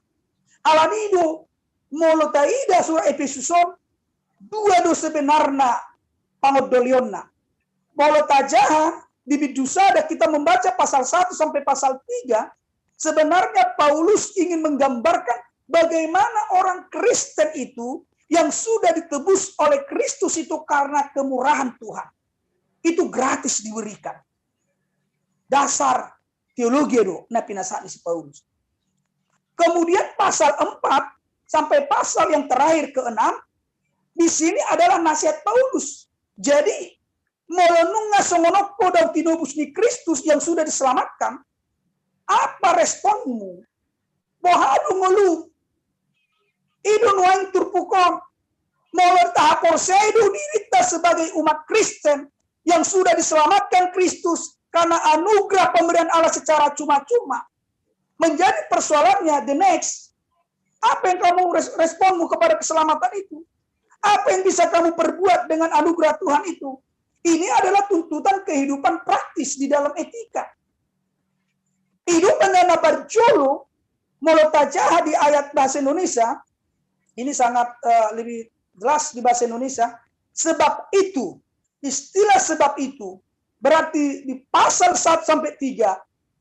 Alanido molotaida surah Efesuson dua do sebenarnya pangodolionna. Molotajaha di bidusada kita membaca pasal 1 sampai pasal 3, sebenarnya Paulus ingin menggambarkan bagaimana orang Kristen itu yang sudah ditebus oleh Kristus itu karena kemurahan Tuhan. Itu gratis diberikan. Dasar teologi do na pinasaan si Paulus. Kemudian pasal 4 sampai pasal yang terakhir ke-6 di sini adalah nasihat Paulus. Jadi, melenunga songonoko dan tinobus ni Kristus yang sudah diselamatkan, apa responmu? Bohadu ngelu, idun wain turpukon, molor tahapor sedu dirita sebagai umat Kristen yang sudah diselamatkan Kristus karena anugerah pemberian Allah secara cuma-cuma. Menjadi persoalannya the next, apa yang kamu responmu kepada keselamatan itu? Apa yang bisa kamu perbuat dengan anugerah Tuhan itu? Ini adalah tuntutan kehidupan praktis di dalam etika. Hidup dengan barjolo, molotajaha di ayat bahasa Indonesia, ini sangat lebih jelas di bahasa Indonesia. Sebab itu, istilah sebab itu, berarti di pasal 1-3,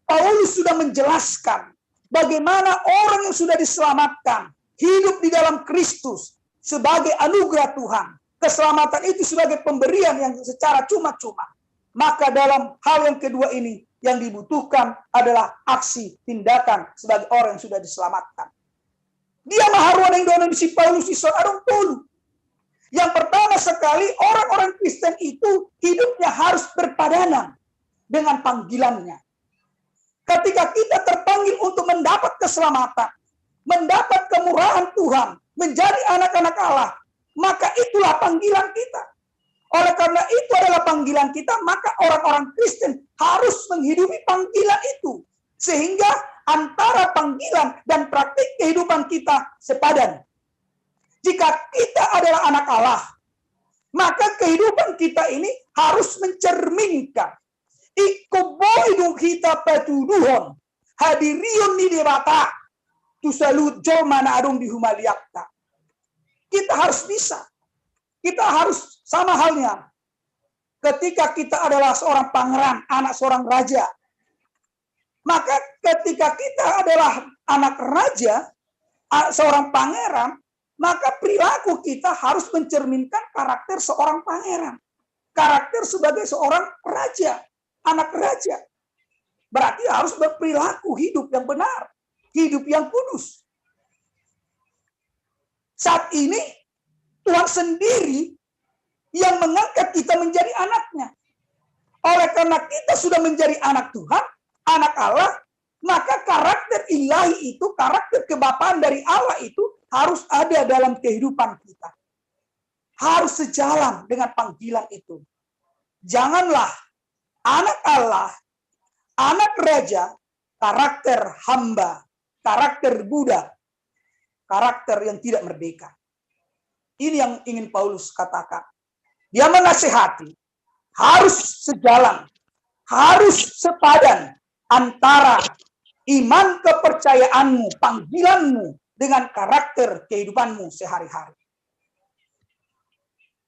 Paulus sudah menjelaskan bagaimana orang yang sudah diselamatkan, hidup di dalam Kristus, sebagai anugerah Tuhan. Keselamatan itu sebagai pemberian yang secara cuma-cuma. Maka dalam hal yang kedua ini, yang dibutuhkan adalah aksi, tindakan sebagai orang yang sudah diselamatkan. Dia maharuan yang doa si Paulus ison adong tolu. Yang pertama sekali, orang-orang Kristen itu hidupnya harus berpadanan dengan panggilannya. Ketika kita terpanggil untuk mendapat keselamatan, mendapat kemurahan Tuhan, menjadi anak-anak Allah, maka itulah panggilan kita. Oleh karena itu adalah panggilan kita, maka orang-orang Kristen harus menghidupi panggilan itu. Sehingga antara panggilan dan praktik kehidupan kita sepadan. Jika kita adalah anak Allah, maka kehidupan kita ini harus mencerminkan ikoboidung kita patuduhon hadirion ni debata tu salut jomana adong di humaliakta. Kita harus bisa. Kita harus sama halnya. Ketika kita adalah seorang pangeran, anak seorang raja. Maka ketika kita adalah anak raja, seorang pangeran, maka perilaku kita harus mencerminkan karakter seorang pangeran. Karakter sebagai seorang raja, anak raja. Berarti harus berperilaku hidup yang benar, hidup yang kudus. Saat ini Tuhan sendiri yang mengangkat kita menjadi anaknya. Oleh karena kita sudah menjadi anak Tuhan, anak Allah, maka karakter ilahi itu, karakter kebapaan dari Allah itu harus ada dalam kehidupan kita. Harus sejalan dengan panggilan itu. Janganlah anak Allah, anak raja, karakter hamba, karakter budak, karakter yang tidak merdeka. Ini yang ingin Paulus katakan. Dia menasihati, harus sejalan, harus sepadan antara iman kepercayaanmu, panggilanmu, dengan karakter kehidupanmu sehari-hari.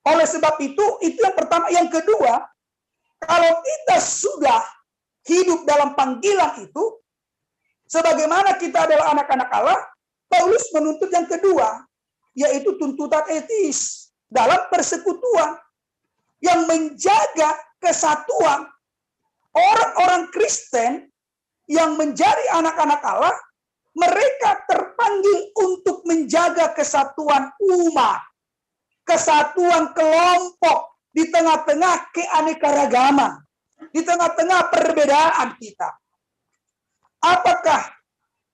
Oleh sebab itu yang pertama. Yang kedua, kalau kita sudah hidup dalam panggilan itu, sebagaimana kita adalah anak-anak Allah, Paulus menuntut yang kedua, yaitu tuntutan etis dalam persekutuan yang menjaga kesatuan orang-orang Kristen yang menjadi anak-anak Allah. Mereka terpanggil untuk menjaga kesatuan umat, kesatuan kelompok di tengah-tengah keanekaragaman, di tengah-tengah perbedaan kita. Apakah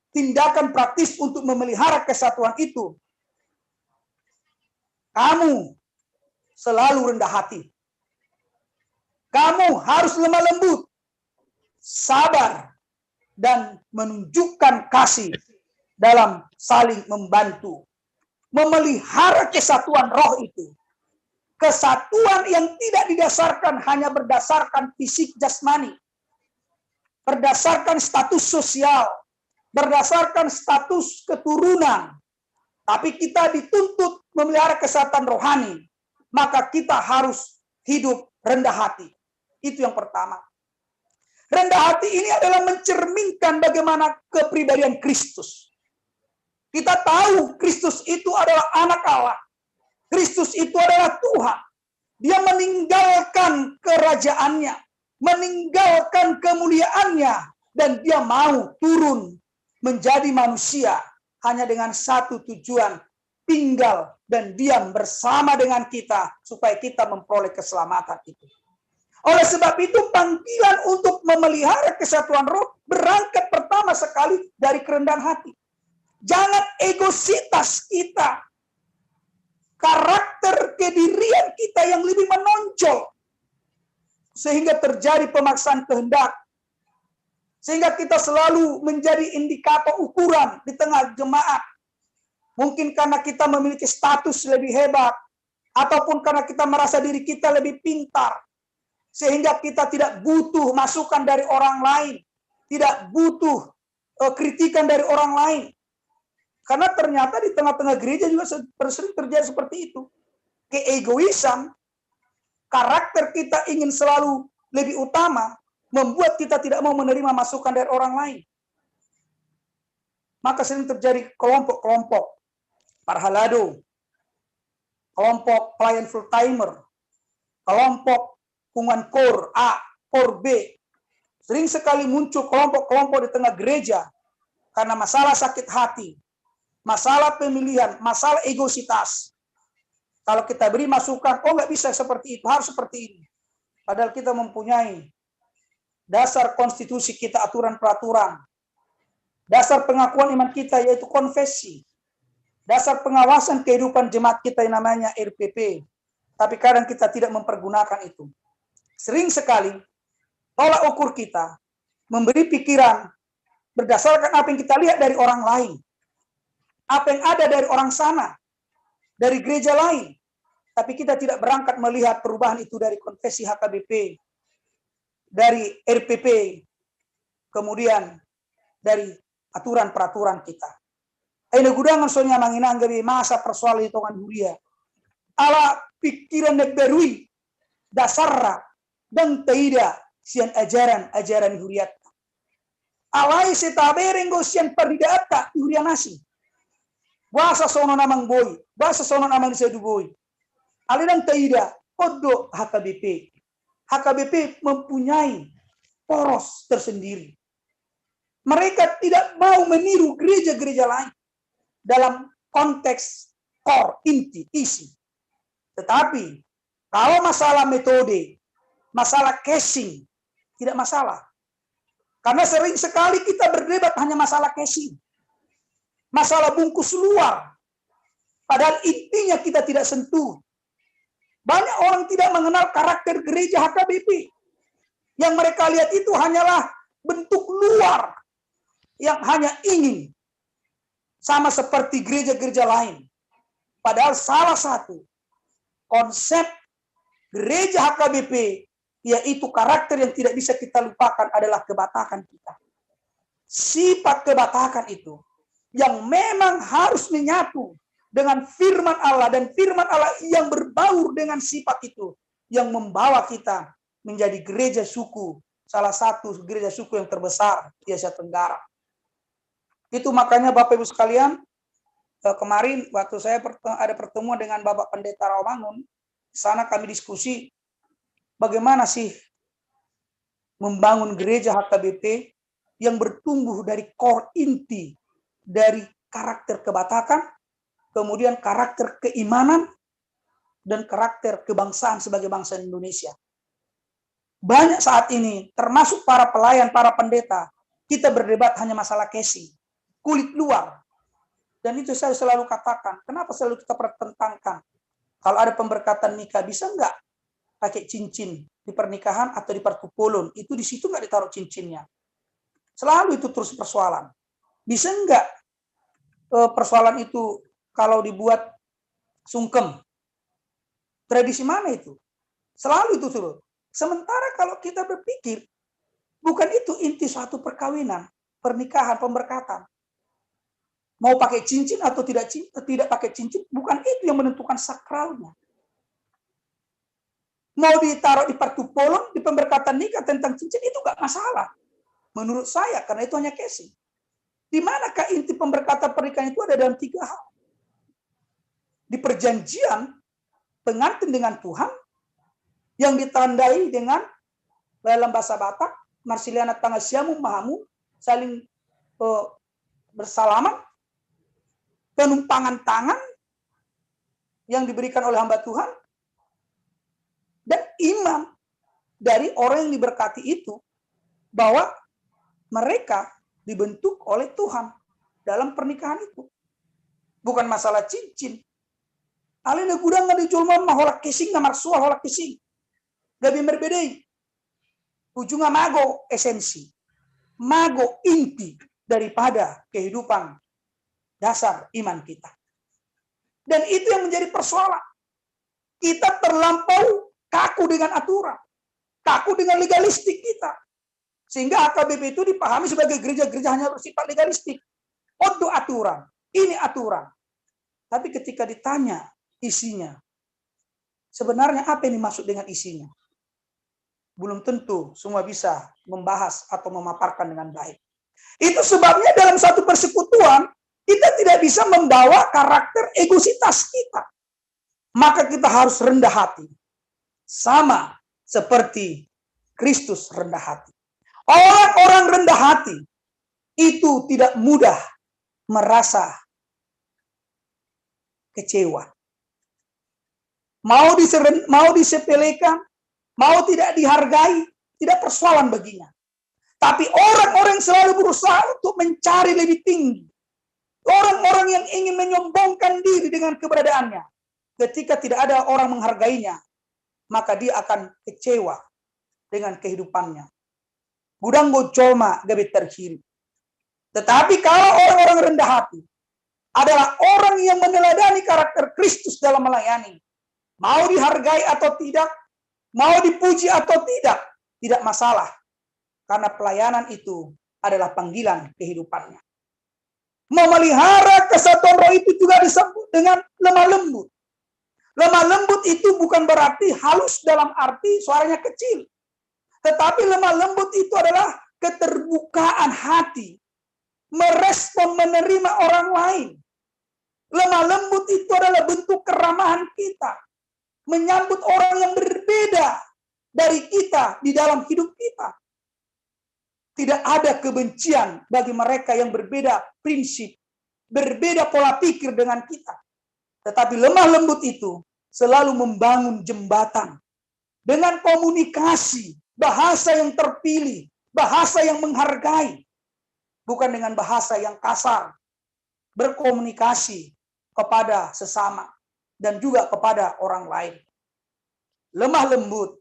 tindakan praktis untuk memelihara kesatuan itu? Kamu selalu rendah hati. Kamu harus lemah lembut, sabar, dan menunjukkan kasih dalam saling membantu. Memelihara kesatuan roh itu. Kesatuan yang tidak didasarkan hanya berdasarkan fisik jasmani. Berdasarkan status sosial. Berdasarkan status keturunan. Tapi kita dituntut memelihara kesatuan rohani. Maka kita harus hidup rendah hati. Itu yang pertama. Rendah hati ini adalah mencerminkan bagaimana kepribadian Kristus. Kita tahu Kristus itu adalah anak Allah. Kristus itu adalah Tuhan. Dia meninggalkan kerajaannya, meninggalkan kemuliaannya, dan dia mau turun menjadi manusia hanya dengan satu tujuan, tinggal dan diam bersama dengan kita supaya kita memperoleh keselamatan itu. Oleh sebab itu panggilan untuk memelihara kesatuan roh berangkat pertama sekali dari kerendahan hati. Jangan egositas kita, karakter kedirian kita yang lebih menonjol, sehingga terjadi pemaksaan kehendak. Sehingga kita selalu menjadi indikator ukuran di tengah jemaat. Mungkin karena kita memiliki status lebih hebat, ataupun karena kita merasa diri kita lebih pintar, sehingga kita tidak butuh masukan dari orang lain, tidak butuh kritikan dari orang lain. Karena ternyata di tengah-tengah gereja juga sering terjadi seperti itu. Keegoisan, karakter kita ingin selalu lebih utama, membuat kita tidak mau menerima masukan dari orang lain. Maka sering terjadi kelompok-kelompok parhalado, kelompok pelayan full timer, kelompok hubungan kor A, kor B. Sering sekali muncul kelompok-kelompok di tengah gereja karena masalah sakit hati, masalah pemilihan, masalah egositas. Kalau kita beri masukan, oh nggak bisa seperti itu, harus seperti ini. Padahal kita mempunyai dasar konstitusi kita, aturan-peraturan. Dasar pengakuan iman kita yaitu konfesi. Dasar pengawasan kehidupan jemaat kita yang namanya RPP. Tapi kadang kita tidak mempergunakan itu. Sering sekali tolak ukur kita memberi pikiran berdasarkan apa yang kita lihat dari orang lain. Apa yang ada dari orang sana, dari gereja lain. Tapi kita tidak berangkat melihat perubahan itu dari konfesi HKBP, dari RPP, kemudian dari aturan-peraturan kita. Ini gudangan soalnya manginang gabi masa persoalan hitungan huria. Ala pikiran neberui dasarra dan tidak sian ajaran huriat. Alai setabereng go sian perdidata huria nasi. Bahasa sono namang boy, bahasa sono namang sedu boy. Aliran tidak kodo HKBP. HKBP mempunyai poros tersendiri. Mereka tidak mau meniru gereja-gereja lain dalam konteks core, inti, isi. Tetapi kalau masalah metode, masalah casing, tidak masalah. Karena sering sekali kita berdebat hanya masalah casing. Masalah bungkus luar. Padahal intinya kita tidak sentuh. Banyak orang tidak mengenal karakter gereja HKBP. Yang mereka lihat itu hanyalah bentuk luar yang hanya ingin sama seperti gereja-gereja lain. Padahal salah satu konsep gereja HKBP yaitu karakter yang tidak bisa kita lupakan adalah kebatakan kita. Sifat kebatakan itu yang memang harus menyatu dengan firman Allah, dan firman Allah yang berbaur dengan sifat itu yang membawa kita menjadi gereja suku, salah satu gereja suku yang terbesar di Asia Tenggara. Itu makanya Bapak Ibu sekalian, kemarin waktu saya ada pertemuan dengan Bapak Pendeta Rawamangun, di sana kami diskusi bagaimana sih membangun gereja HKBP yang bertumbuh dari core inti dari karakter kebatakan, kemudian karakter keimanan, dan karakter kebangsaan sebagai bangsa Indonesia. Banyak saat ini, termasuk para pelayan, para pendeta, kita berdebat hanya masalah casing, kulit luar. Dan itu saya selalu katakan, kenapa selalu kita pertentangkan? Kalau ada pemberkatan nikah, bisa enggak pakai cincin di pernikahan atau di partupolon? Itu di situ enggak ditaruh cincinnya. Selalu itu terus persoalan. Bisa enggak persoalan itu kalau dibuat sungkem? Tradisi mana itu? Selalu itu terus. Sementara kalau kita berpikir, bukan itu inti suatu perkawinan, pernikahan, pemberkatan. Mau pakai cincin atau tidak pakai cincin, bukan itu yang menentukan sakralnya. Mau ditaruh di partupolon, di pemberkatan nikah tentang cincin, itu nggak masalah. Menurut saya, karena itu hanya casing. Di manakah inti pemberkatan pernikahan itu ada dalam 3 hal. Di perjanjian pengantin dengan Tuhan, yang ditandai dengan dalam bahasa Batak, Marsiliana Tangasiamu Mahamu, saling bersalaman, penumpangan tangan, yang diberikan oleh hamba Tuhan dan iman dari orang yang diberkati itu bahwa mereka dibentuk oleh Tuhan dalam pernikahan itu. Bukan masalah cincin. Alina gudang ngadi julma mahola kising ngamar suah hola kising. Gabi berbedai. Ujungnya mago esensi. Mago inti daripada kehidupan dasar iman kita. Dan itu yang menjadi persoalan. Kita terlampau kaku dengan aturan. Kaku dengan legalistik kita. Sehingga AKBP itu dipahami sebagai gereja-gereja hanya bersifat legalistik. Untuk aturan. Ini aturan. Tapi ketika ditanya isinya, sebenarnya apa yang dimaksud dengan isinya? Belum tentu semua bisa membahas atau memaparkan dengan baik. Itu sebabnya dalam satu persekutuan, kita tidak bisa membawa karakter egositas kita. Maka kita harus rendah hati. Sama seperti Kristus rendah hati. Orang-orang rendah hati itu tidak mudah merasa kecewa. Mau disepelekan, mau tidak dihargai, tidak persoalan baginya. Tapi orang-orang yang selalu berusaha untuk mencari lebih tinggi. Orang-orang yang ingin menyombongkan diri dengan keberadaannya. Ketika tidak ada orang menghargainya, maka dia akan kecewa dengan kehidupannya. Gudang gocolma gabe terkiri. Tetapi kalau orang-orang rendah hati adalah orang yang meneladani karakter Kristus dalam melayani. Mau dihargai atau tidak, mau dipuji atau tidak masalah. Karena pelayanan itu adalah panggilan kehidupannya. Memelihara kesatuan roh itu juga disebut dengan lemah lembut. Lemah lembut itu bukan berarti halus dalam arti suaranya kecil. Tetapi lemah lembut itu adalah keterbukaan hati. Merespon menerima orang lain. Lemah lembut itu adalah bentuk keramahan kita. Menyambut orang yang berbeda dari kita di dalam hidup kita. Tidak ada kebencian bagi mereka yang berbeda prinsip, berbeda pola pikir dengan kita. Tetapi lemah lembut itu selalu membangun jembatan dengan komunikasi, bahasa yang terpilih, bahasa yang menghargai, bukan dengan bahasa yang kasar. Berkomunikasi kepada sesama dan juga kepada orang lain. Lemah lembut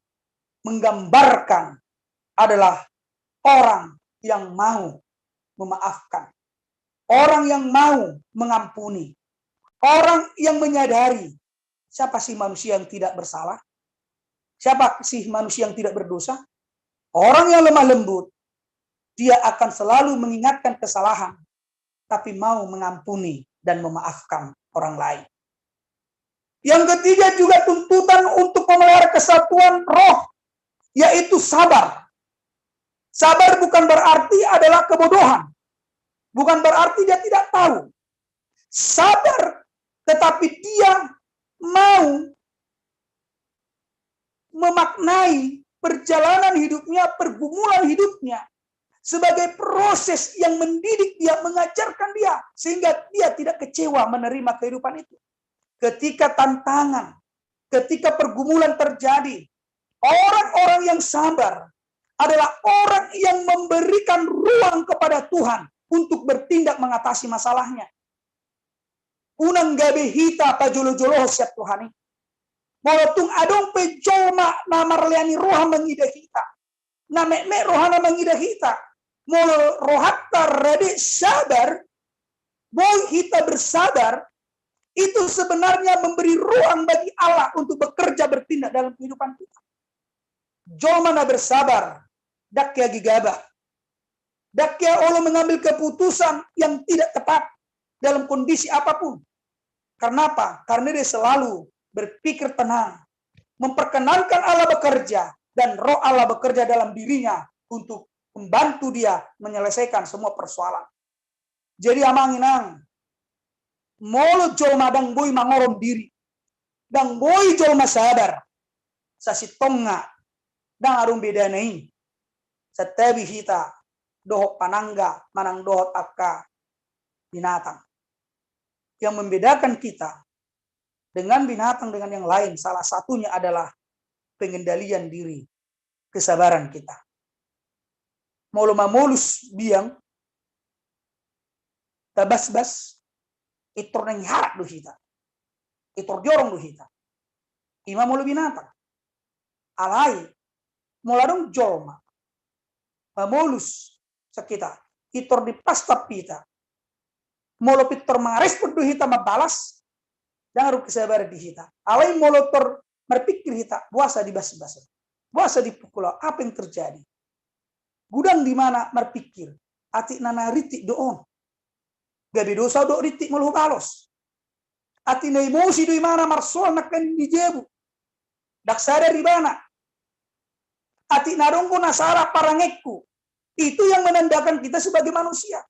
menggambarkan adalah orang yang mau memaafkan. Orang yang mau mengampuni. Orang yang menyadari siapa sih manusia yang tidak bersalah? Siapa sih manusia yang tidak berdosa? Orang yang lemah lembut, dia akan selalu mengingatkan kesalahan, tapi mau mengampuni dan memaafkan orang lain. Yang ketiga juga tuntutan untuk memelihara kesatuan roh, yaitu sabar. Sabar bukan berarti adalah kebodohan. Bukan berarti dia tidak tahu. Sabar, tetapi dia mau memaknai perjalanan hidupnya, pergumulan hidupnya sebagai proses yang mendidik dia, mengajarkan dia, sehingga dia tidak kecewa menerima kehidupan itu. Ketika tantangan, ketika pergumulan terjadi, orang-orang yang sabar adalah orang yang memberikan ruang kepada Tuhan untuk bertindak mengatasi masalahnya. Unang gabe hita pajolo-jolo siap Tuhani. Walaupun adong pejoma namarleani roha mengida hita. Namek-mek rohana mengida hita. Molo rohatta rade sabar, boy hita bersabar, itu sebenarnya memberi ruang bagi Allah untuk bekerja bertindak dalam kehidupan kita. Jomana bersabar, dakya gigabah. Dakya Allah mengambil keputusan yang tidak tepat dalam kondisi apapun. Kenapa? Karena dia selalu berpikir tenang, memperkenankan Allah bekerja, dan roh Allah bekerja dalam dirinya untuk membantu dia menyelesaikan semua persoalan. Jadi amanginang, molo jolma dang boy mangorom diri, dang boy jolma sadar, sasitonga, dang arum bedanai, setabi hita, dohok panangga, manang dohot akka binatang. Yang membedakan kita dengan binatang, dengan yang lain, salah satunya adalah pengendalian diri, kesabaran kita. Molo mamolus biang, tabas-bas, itor nang harap do hita. Itor jorong do hita. Ima molo binatang. Alai, moladong jorma. Mamolus sakita. Itor di pasta pita. Molo pitor mangarespon do hita mabalas. Jangan kesabaran di hita. Alai molo tor berpikir hita, buasa di bas-bas. Buasa di pukul, apa yang terjadi? Gudang di mana berpikir, ati nana ritik doon. Gabi dosa do ritik maluh balos. Ati na emosi do mana marsoal nakan di jebu. Daksada di mana? Ati narongko nasara parangekku. Itu yang menandakan kita sebagai manusia.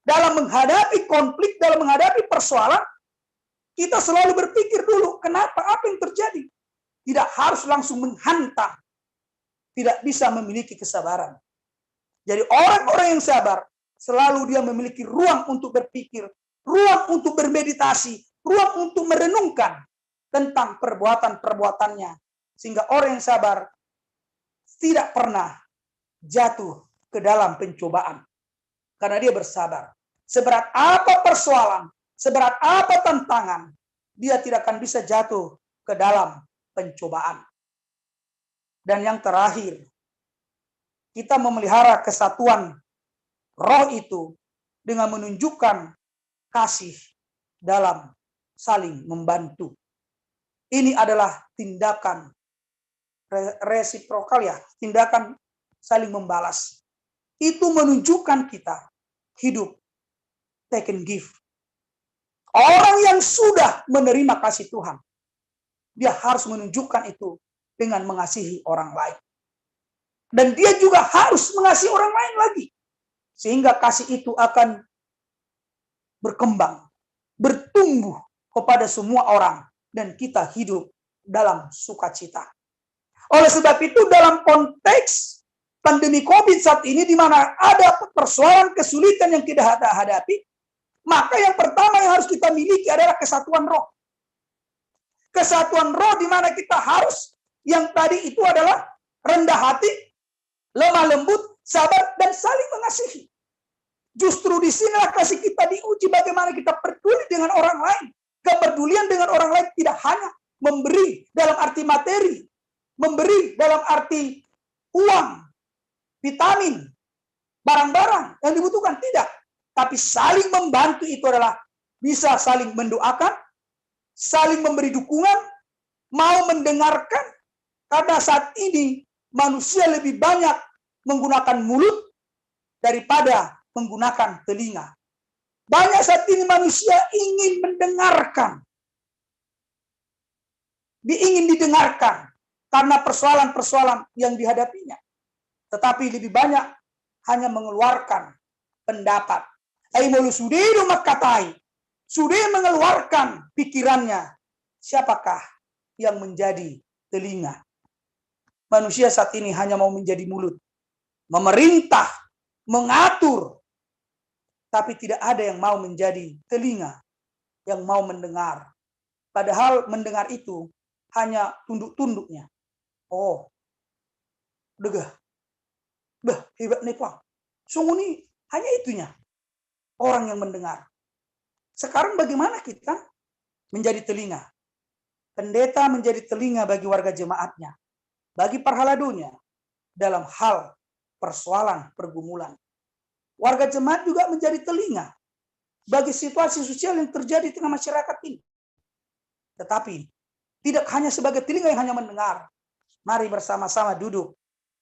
Dalam menghadapi konflik, dalam menghadapi persoalan, kita selalu berpikir dulu, kenapa, apa yang terjadi? Tidak harus langsung menghantam. Tidak bisa memiliki kesabaran. Jadi orang-orang yang sabar, selalu dia memiliki ruang untuk berpikir, ruang untuk bermeditasi, ruang untuk merenungkan tentang perbuatan-perbuatannya. Sehingga orang yang sabar tidak pernah jatuh ke dalam pencobaan. Karena dia bersabar. Seberat apa persoalan, seberat apa tantangan, dia tidak akan bisa jatuh ke dalam pencobaan. Dan yang terakhir, kita memelihara kesatuan roh itu dengan menunjukkan kasih dalam saling membantu. Ini adalah tindakan resiprokal ya, tindakan saling membalas. Itu menunjukkan kita hidup take and give. Orang yang sudah menerima kasih Tuhan, dia harus menunjukkan itu dengan mengasihi orang lain. Dan dia juga harus mengasihi orang lain lagi. Sehingga kasih itu akan berkembang, bertumbuh kepada semua orang. Dan kita hidup dalam sukacita. Oleh sebab itu dalam konteks pandemi COVID saat ini, di mana ada persoalan kesulitan yang kita hadapi, maka yang pertama yang harus kita miliki adalah kesatuan roh. Kesatuan roh di mana kita harus, yang tadi itu adalah rendah hati, lemah lembut, sabar, dan saling mengasihi. Justru di sinilah kasih kita diuji bagaimana kita peduli dengan orang lain. Kepedulian dengan orang lain tidak hanya memberi dalam arti materi, memberi dalam arti uang, vitamin, barang-barang yang dibutuhkan, tidak. Tapi saling membantu itu adalah bisa saling mendoakan, saling memberi dukungan, mau mendengarkan, karena saat ini manusia lebih banyak menggunakan mulut daripada menggunakan telinga. Banyak saat ini manusia ingin mendengarkan. Ingin didengarkan karena persoalan-persoalan yang dihadapinya. Tetapi lebih banyak hanya mengeluarkan pendapat. Aimolu sudedo makatai. Sudah mengeluarkan pikirannya. Siapakah yang menjadi telinga? Manusia saat ini hanya mau menjadi mulut. Memerintah, mengatur. Tapi tidak ada yang mau menjadi telinga, yang mau mendengar. Padahal mendengar itu hanya tunduk-tunduknya. Oh, degah. Bah, hebat nih Pak. Sungguh nih, hanya itunya. Orang yang mendengar. Sekarang bagaimana kita menjadi telinga? Pendeta menjadi telinga bagi warga jemaatnya. Bagi parhaladonya. Dalam hal persoalan pergumulan. Warga jemaat juga menjadi telinga bagi situasi sosial yang terjadi di tengah masyarakat ini. Tetapi tidak hanya sebagai telinga yang hanya mendengar. Mari bersama-sama duduk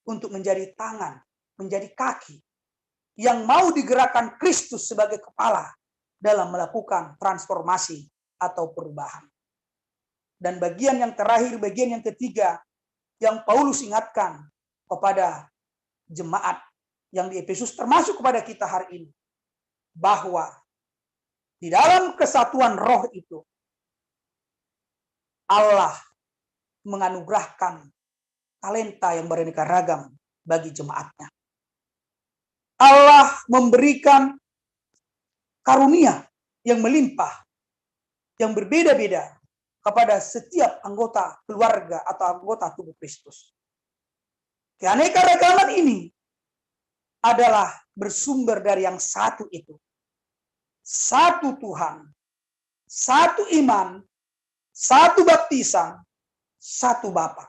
untuk menjadi tangan, menjadi kaki yang mau digerakkan Kristus sebagai kepala dalam melakukan transformasi atau perubahan. Dan bagian yang terakhir, bagian yang ketiga yang Paulus ingatkan kepada jemaat yang di Efesus termasuk kepada kita hari ini, bahwa di dalam kesatuan roh itu Allah menganugerahkan talenta yang beraneka ragam bagi jemaatnya. Allah memberikan karunia yang melimpah, yang berbeda-beda kepada setiap anggota keluarga atau anggota tubuh Kristus. Keanekaragaman ini adalah bersumber dari yang satu itu. Satu Tuhan, satu iman, satu baptisan, satu Bapa.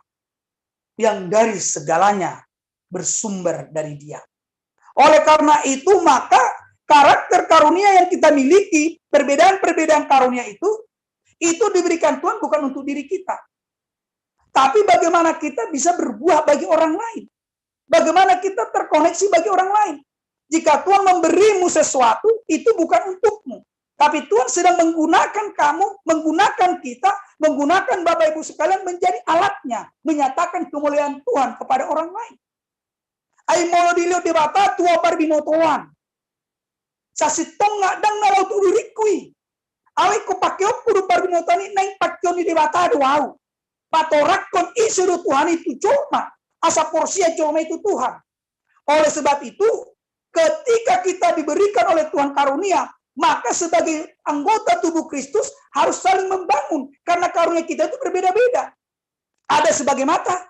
Yang dari segalanya bersumber dari Dia. Oleh karena itu, maka karakter karunia yang kita miliki, perbedaan-perbedaan karunia itu diberikan Tuhan bukan untuk diri kita. Tapi bagaimana kita bisa berbuah bagi orang lain. Bagaimana kita terkoneksi bagi orang lain. Jika Tuhan memberimu sesuatu, itu bukan untukmu. Tapi Tuhan sedang menggunakan kamu, menggunakan kita, menggunakan Bapak Ibu sekalian menjadi alatnya. Menyatakan kemuliaan Tuhan kepada orang lain. Ay molo dilihat di bata tua par binotoan. Sasitong nga dang na laut urikui. Away ko pakyo puro par binotani nang pakyo ni di bata wow. Patorak kon isuru Tuhan itu cuma. Asa porsia cuma itu Tuhan. Oleh sebab itu, ketika kita diberikan oleh Tuhan karunia, maka sebagai anggota tubuh Kristus harus saling membangun. Karena karunia kita itu berbeda-beda. Ada sebagai mata,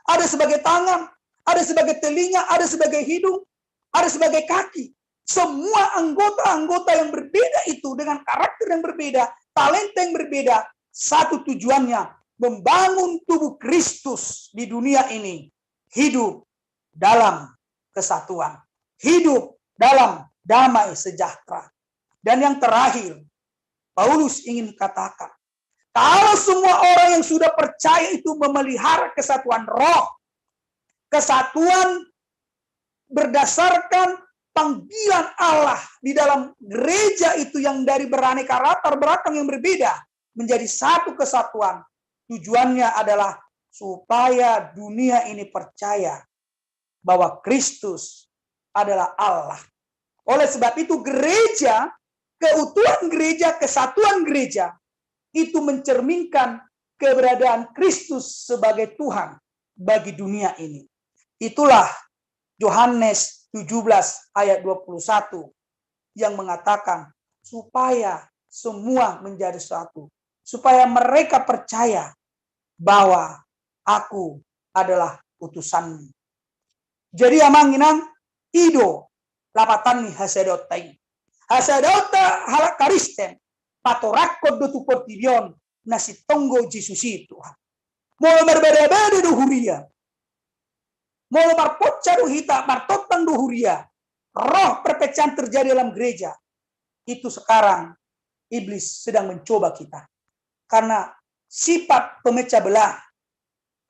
ada sebagai tangan, ada sebagai telinga, ada sebagai hidung, ada sebagai kaki. Semua anggota-anggota yang berbeda itu dengan karakter yang berbeda, talenta yang berbeda, satu tujuannya, membangun tubuh Kristus di dunia ini. Hidup dalam kesatuan. Hidup dalam damai sejahtera. Dan yang terakhir, Paulus ingin katakan, kalau semua orang yang sudah percaya itu memelihara kesatuan roh, kesatuan berdasarkan panggilan Allah di dalam gereja itu yang dari beraneka latar belakang yang berbeda menjadi satu kesatuan. Tujuannya adalah supaya dunia ini percaya bahwa Kristus adalah Allah. Oleh sebab itu gereja, keutuhan gereja, kesatuan gereja itu mencerminkan keberadaan Kristus sebagai Tuhan bagi dunia ini. Itulah Yohanes 17 ayat 21 yang mengatakan supaya semua menjadi satu. Supaya mereka percaya bahwa aku adalah utusanmu. Jadi amanginang ido lapatan ni hasedotai. Hasedota halak karisten patorakko dotu portibion nasi tonggo Yesus itu. Mau berbeda-beda duhuria. Mau marpocca duhita martotang duhuria. Roh perpecahan terjadi dalam gereja. Itu sekarang iblis sedang mencoba kita. Karena sifat pemecah belah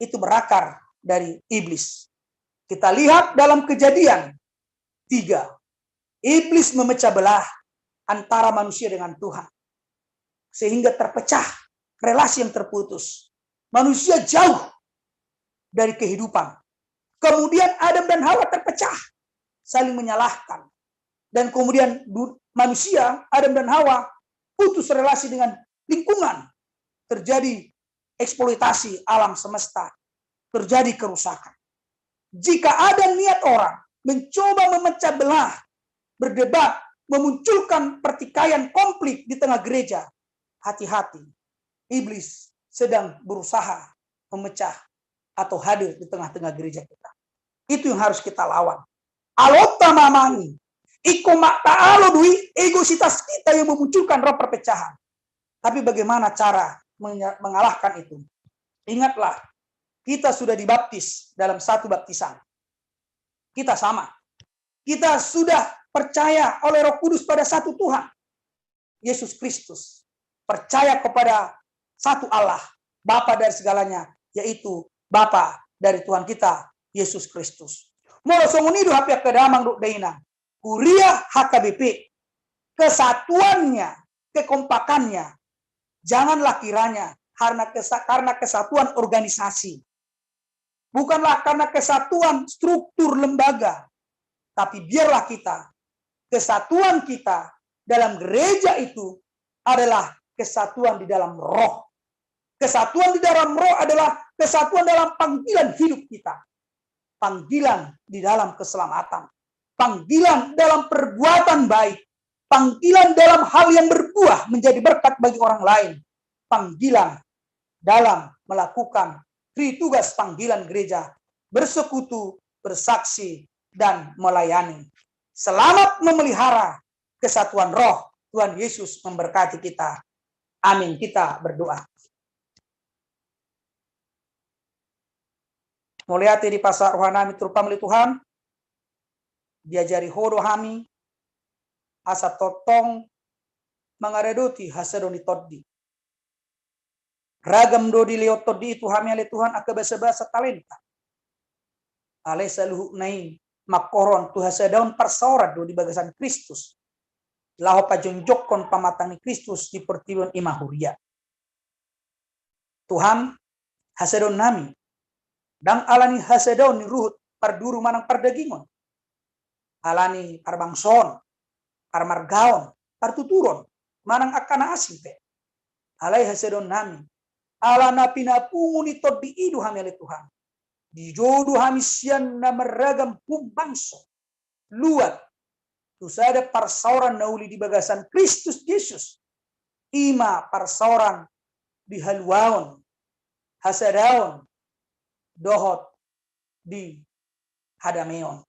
itu berakar dari iblis. Kita lihat dalam Kejadian 3. Iblis memecah belah antara manusia dengan Tuhan. Sehingga terpecah, relasi yang terputus. Manusia jauh dari kehidupan. Kemudian Adam dan Hawa terpecah, saling menyalahkan. Dan kemudian manusia, Adam dan Hawa, putus relasi dengan lingkungan. Terjadi eksploitasi alam semesta. Terjadi kerusakan. Jika ada niat orang mencoba memecah belah, berdebat, memunculkan pertikaian konflik di tengah gereja, hati-hati. Iblis sedang berusaha memecah atau hadir di tengah-tengah gereja kita. Itu yang harus kita lawan. Alota mamangi. Iko makta alo dui egositas kita yang memunculkan roh perpecahan. Tapi bagaimana cara mengalahkan itu? Ingatlah, kita sudah dibaptis dalam satu baptisan. Kita sama. Kita sudah percaya oleh Roh Kudus pada satu Tuhan, Yesus Kristus. Percaya kepada satu Allah, Bapa dari segalanya, yaitu Bapa dari Tuhan kita, Yesus Kristus. Molo songunidu hapia kedamang duk daina. Kuria HKBP. Kesatuannya, kekompakannya. Janganlah kiranya karena kesatuan organisasi. Bukanlah karena kesatuan struktur lembaga. Tapi biarlah kesatuan kita dalam gereja itu adalah kesatuan di dalam roh. Kesatuan di dalam roh adalah kesatuan dalam panggilan hidup kita. Panggilan di dalam keselamatan. Panggilan dalam perbuatan baik. Panggilan dalam hal yang berbuah menjadi berkat bagi orang lain. panggilan dalam melakukan tugas panggilan gereja, bersekutu, bersaksi, dan melayani. Selamat memelihara kesatuan roh. Tuhan Yesus memberkati kita. Amin. Kita berdoa. Muliati di pasar rohanami terutama Tuhan, diajari hodo hami, asa totong mengaredoti hasadoni toddi. Ragam dodi leo toddi itu hami ale Tuhan aka basa-basa talenta. Ale saluhu nai makoron tu hasadaun persaurat do di bagasan Kristus. Laho pajonjokon pamatani Kristus di pertiwan imahuria. Tuhan hasadon nami dan alani hasadon ni ruhut parduru manang pardagingon. Alani parbangson, parmargaon, partuturon, manang akana asing te. Alai hasadon nami. Alana pinapungun ito di idu hami ale Tuhan. Di jodoh hami siyan na meragam pumbangso. Luat. Tusada parsauran nauli di bagasan Kristus Yesus. Ima parsauran di haluaon. Hasadaon. Dohot di hadameon.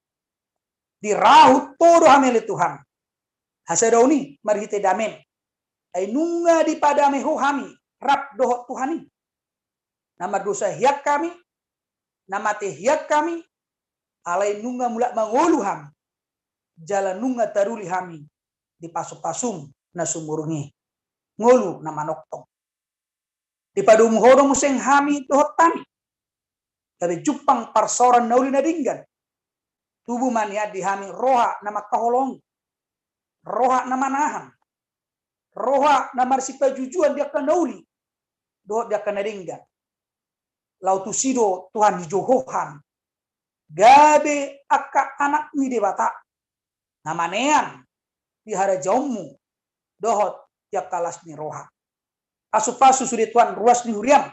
Di rahut todo hami ale Tuhan. Hasadaoni marhite damen. Ay nunga di padameho hami. Rap dohot Tuhani. Nama dosa hiak kami. Nama tehiak kami. Alay nunga mulak mangolu hami. Jalan nunga taruli hami. Di pasum-pasum na sumurungi. Ngolu na manoktong. Di padung hodong museng hami dohot tami. Tapi jupang parsoran nauli na dinggan. Tubuh mania di hami roha nama kaholong. Roha nama nahan. Roha nama marsipa jujuan dia akan nauli. Dohot dia akan nadinggan. Lautusido Tuhan di johohan. Gabe akka anak ni debata. Namanean di hara jaumu. Dohot dia kalas ni roha. Pasu-pasu sudah Tuhan ruas ni huriam.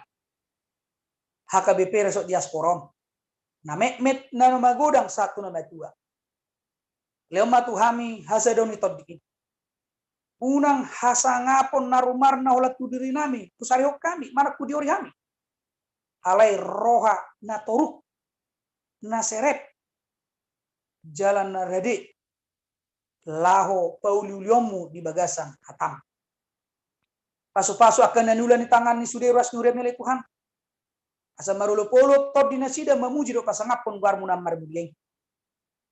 HKBP resok diasporon. Na mekmet na magodang satu na dua. Leoma tuhami hasadoni todiki. Unang hasangapon narumar na holat kudiri nami. Kusarihok kami. Mana kudiori kami. Alay roha na toruk. Na seret. Jalan na rede. Laho pauliulyomu di bagasan hatam. Pasu-pasu akan nanulan ni tangan ni suderas nurem nilai Tuhan. Asa marulopolo tod dinasida memuji do pasangapon guar munam marbulieng.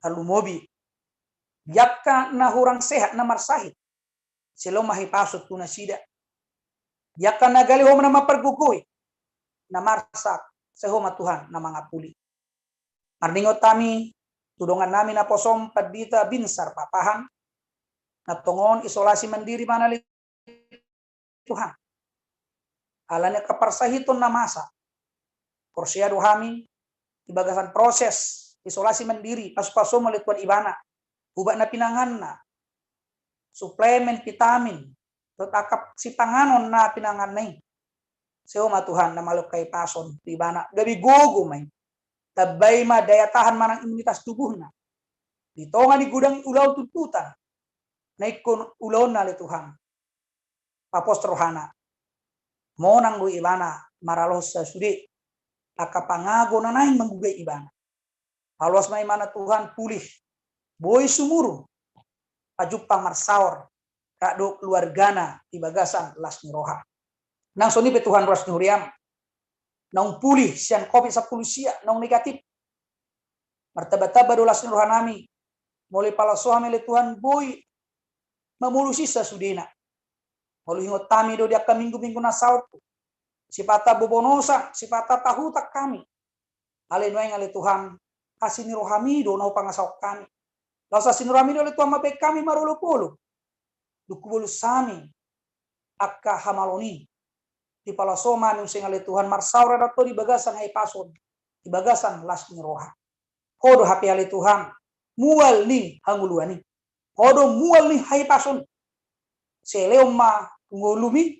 Lalu mobi. Yakka na hurang sehat na marsahit. Selo mahipasot tu nasida. Yakka na galihom na mapergugoy. Na marsak. Sehoma Tuhan na mga puli. Marningot kami. Tudongan namin na posom padita binsar papahan. Natongon isolasi mandiri manali Tuhan. Alanya kepersahiton na masa. Porsiado kami. Ibagasan proses. Isolasi mandiri. Pas-pasom malituan ibana. Hubak na pinangan na. Suplemen, vitamin. Tatakap si panganon na pinangan na eh. Sehoma Tuhan na maluk kay pason. Ibana. Gabi gogo may. Tabay ma daya tahan manang imunitas tubuh na. Dito nga ni gudang ulaw tuntutan. Na ikon ulaw na li Tuhan. Papos rohana. Monang lu ibana. Maralos sa sudi. Akapangago na nahin manggugay ibana. Halos may mana Tuhan pulih. Boy sumuru. Pajupang marsaor. Kado keluargana. Ibagasan las ni roha. Nang sonipe Tuhan ras nuriam. Nang pulih siyan COVID sa pulusia. Nang negatif. Martaba-taba dolas ni roha nami. Mulai palaso kami le Tuhan boy. Mamulusi sa sudina. Maluhingot kami do dia ka minggu-minggu na saot. Sipata bobonosa. Sipata tahutak kami. Alinoy nga le Tuhan. Kasih ni rohami do na pangasawak kami. Lalu sinurami oleh Tuhan mabek kami marolo-polo. Dukubulu sami. Akka hamaloni. Di palasoma ni using oleh Tuhan marsaura dato di bagasan hai pason. Di bagasan las ni roha. Kodo hapi oleh Tuhan. Mual ni hanguluani. Kodo mual ni hai pason. Seleoma ngulumi.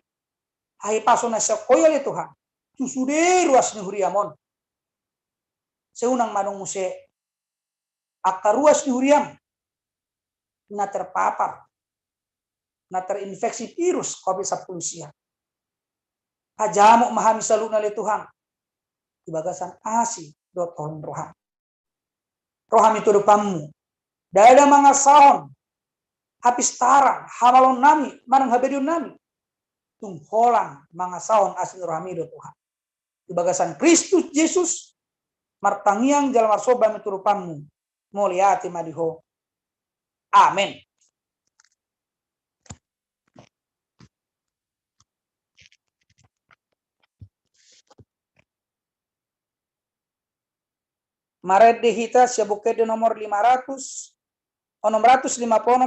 Hai pason na sekoy oleh Tuhan. Susude ruas ni huriamon. Seunang manong muse. Akaruas ni huriam. Na terpapar. Na terinfeksi virus COVID-19. Ajamu memahami saluna le Tuhan. Di bagasan asih dot on roham. Roham itu depanmu. Dada mangasahon. Habis tarang. Hamalon nami. Manang habediun nami. Tungholan mangasahon asih rohami dot Tuhan. Di bagasan Kristus Yesus. Martangiang jalan marsoba miturupanmu. Moliati madiho. Amin. Maret dihita siabukede nomor 656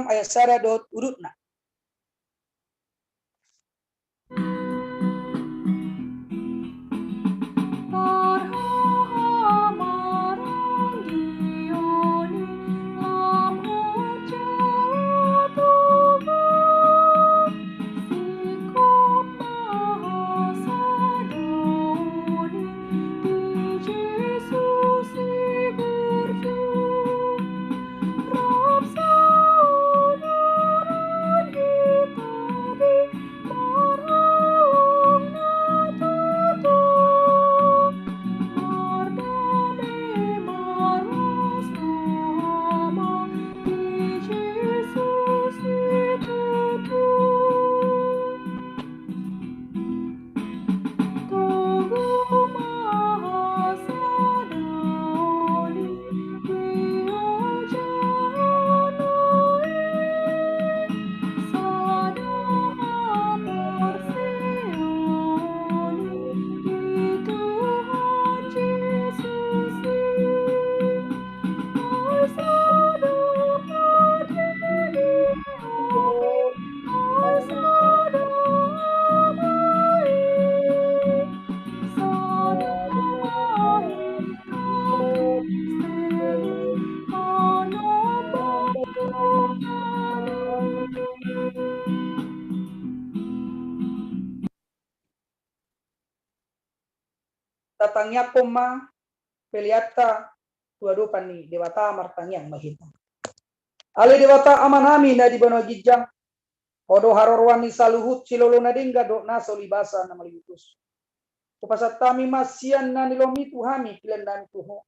ayat sada dot urutna. Tatangnya koma peliata dua pani dewata martangiang mahita. Ali dewata amanami na di bano gijang. Odo harorwani saluhut silolo nadingga do naso libasa na maliutus. Kupasatami masian na nilomi tuhami pilen dan tuho.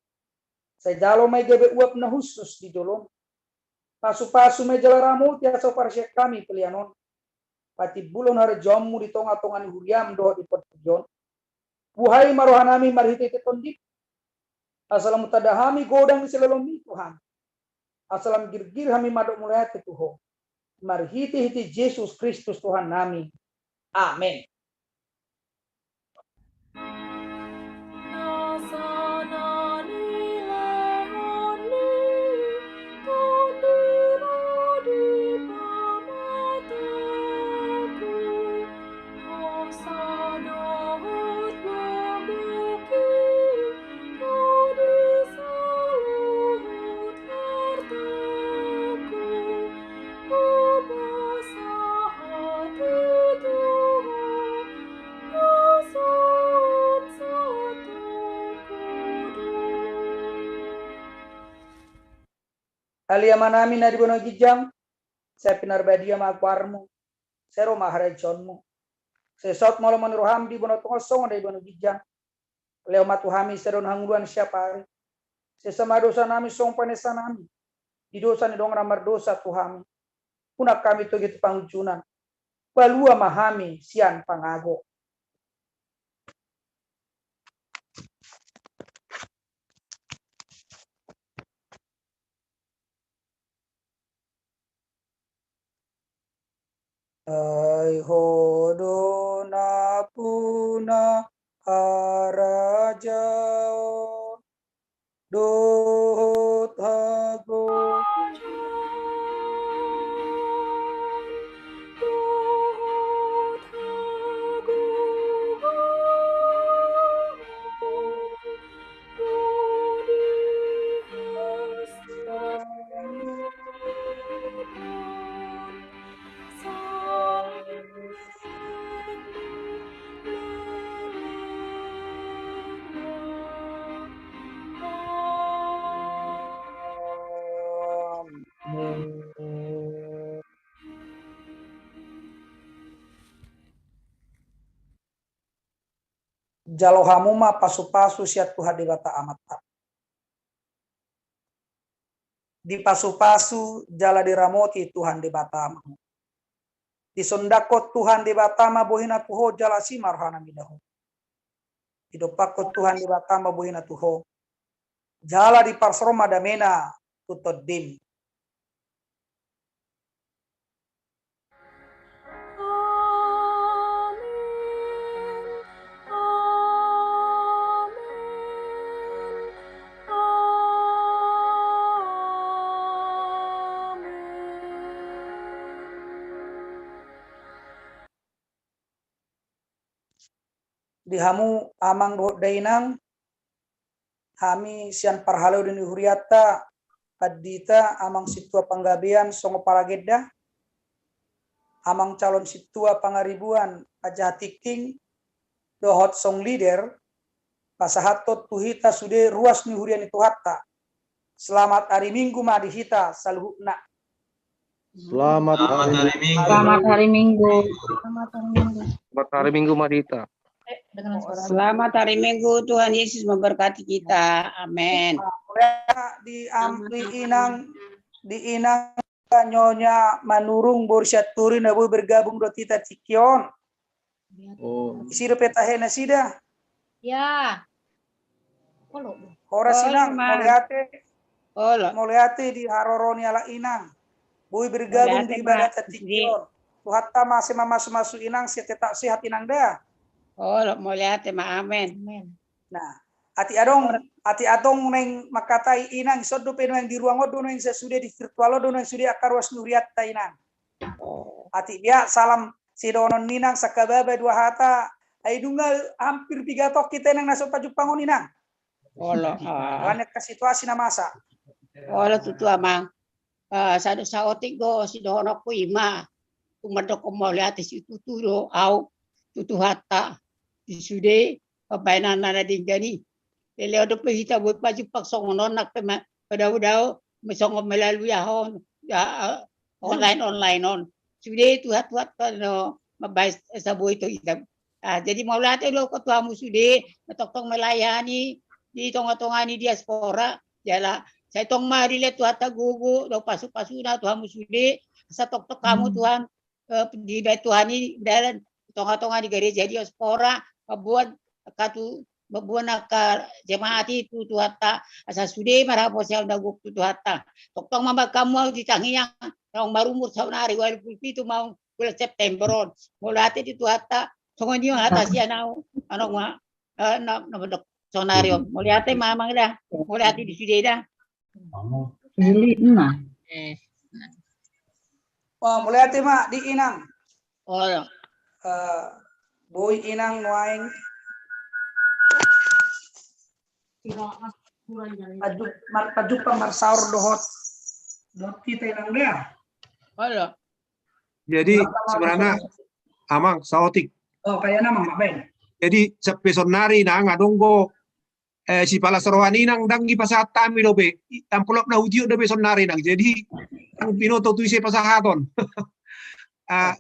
Saya jalo may gebe uap na husus di dolom. Pasu-pasu may jalaramu tiasa parsyak kami pelianon. Pati bulon hari jomu di tonga-tongan huriam do di pertujon. Buhay marohanami marhiti tetondip. Asalam tadahami godang silolomi Tuhan. Asalam girgir hami madok mulai Tuhan. Marhiti-hiti Yesus Kristus Tuhan nami. Amin. Alia manami na dibono gijam, saya pinar badia makwarmu, saya roma harajonmu. Saya saut malam menuruham di bono tongosong ada dibono gijam. Leo matuhami seron hangguan siapa. Saya sama dosa nami song panesa nami. Di dosa ni dong ramar dosa tuhami. Punak kami tu gitu pangjunan. Balua mahami sian pangago. Ai hodo na puna harajao dohot hago Jalohamuma pasu-pasu siat Tuhan di bata amata. Di pasu-pasu jala diramoti Tuhan di batama. Di sondakot Tuhan di batama bohina tuho jala simar hana midaho. Hidupakot Tuhan di batama bohina tuho. Jala di parsroma damena tutod dim. Di hamu amang dohot dainang hami sian parhalau dini huriata padita amang situa panggabean songo paragedda amang calon situa pangaribuan aja tikting dohot song leader pasahatot tuhita sude ruas ni hurian itu hatta. Selamat hari Minggu madihita saluhna. Selamat hari Minggu. Selamat hari Minggu. Selamat hari Minggu Madita. Dengan suara Selamat hari Minggu. Tuhan Yesus memberkati kita. Amin. Di inang nyonya manurung borsyat turi nabu bergabung do tita cikion. Oh. Isiro petahe nasida. Ya. Ora sinang Olo. moliate di haroroni ala inang. Bui bergabung Moliate, di ibadat Mak. cikion. Tuhatta masih masuk inang setetak sehat inang dah. Olo. Moliate ma amin. Nah, ati adong neng makatai inang sodo peno yang di ruang odo neng sesudah di virtual odo neng sudah akarwas nuriat ta inang. Ati dia salam sidonon ninang sakababa dua hata ai dungal hampir 3 tok kita nang naso pajupangon inang. Olo. Karena ke situasi na masa. Olo tutu amang. Sadu saotik go si dohonok ko ima. Tumadok ko moliate si tuturo au tutu hatta. Disude pabainan na dinggani. Leleo do pehita buat baju pak songonon nak pema pada mesongo melalui ahon online on. Sudah tuhat no mabais sabo itu hitam. Jadi mau latih lo ketuamu sudah tong melayani di tongah-tongah ni diaspora jala saya tong mari lihat tuhat gugu do pasu-pasu na tuamu sudah sa tok kamu Tuhan di Tuhan ini dalam tongah-tongah di gereja diaspora buat katu bebuana jemaat itu tuhata asa sude marapo siya daguk tuhata tokong mamba kamu di tangiang yang baru umur saunari wal itu mau bulan September mulate di tuhata songon yung atas siya na ano nga na bedok sonario muliate mamang dah muliate di sude dah Sulit na. Mulai tema di inang. oh Boy inang nuaing pajuk pamarsaur dohot kita inang dia. oh Jadi sebenarnya amang saotik. Oh kayak nama Mbak Ben. Jadi sepesonari na ngadonggo si palasroani nang dangi pasatami dobe. Tampolop na udio dobe sonari nang. Jadi pinoto tu isi pasahaton.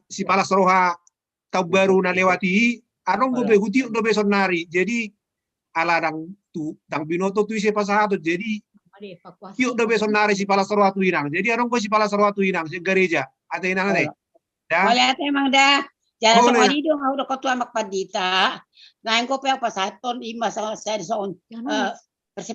Si palasroha tau baru na lewati anong dobe udio dobe sonari. Jadi ala dang binoto tu isi pasahaton. Jadi yuk dobe sonari si palasroha tu inang. Jadi anong ko si palasroha tu inang si gereja. Ada inang ade. muliate emang dah jalan sama di dong udah ketua makpadita nah engko pe apa saton ima sa saya son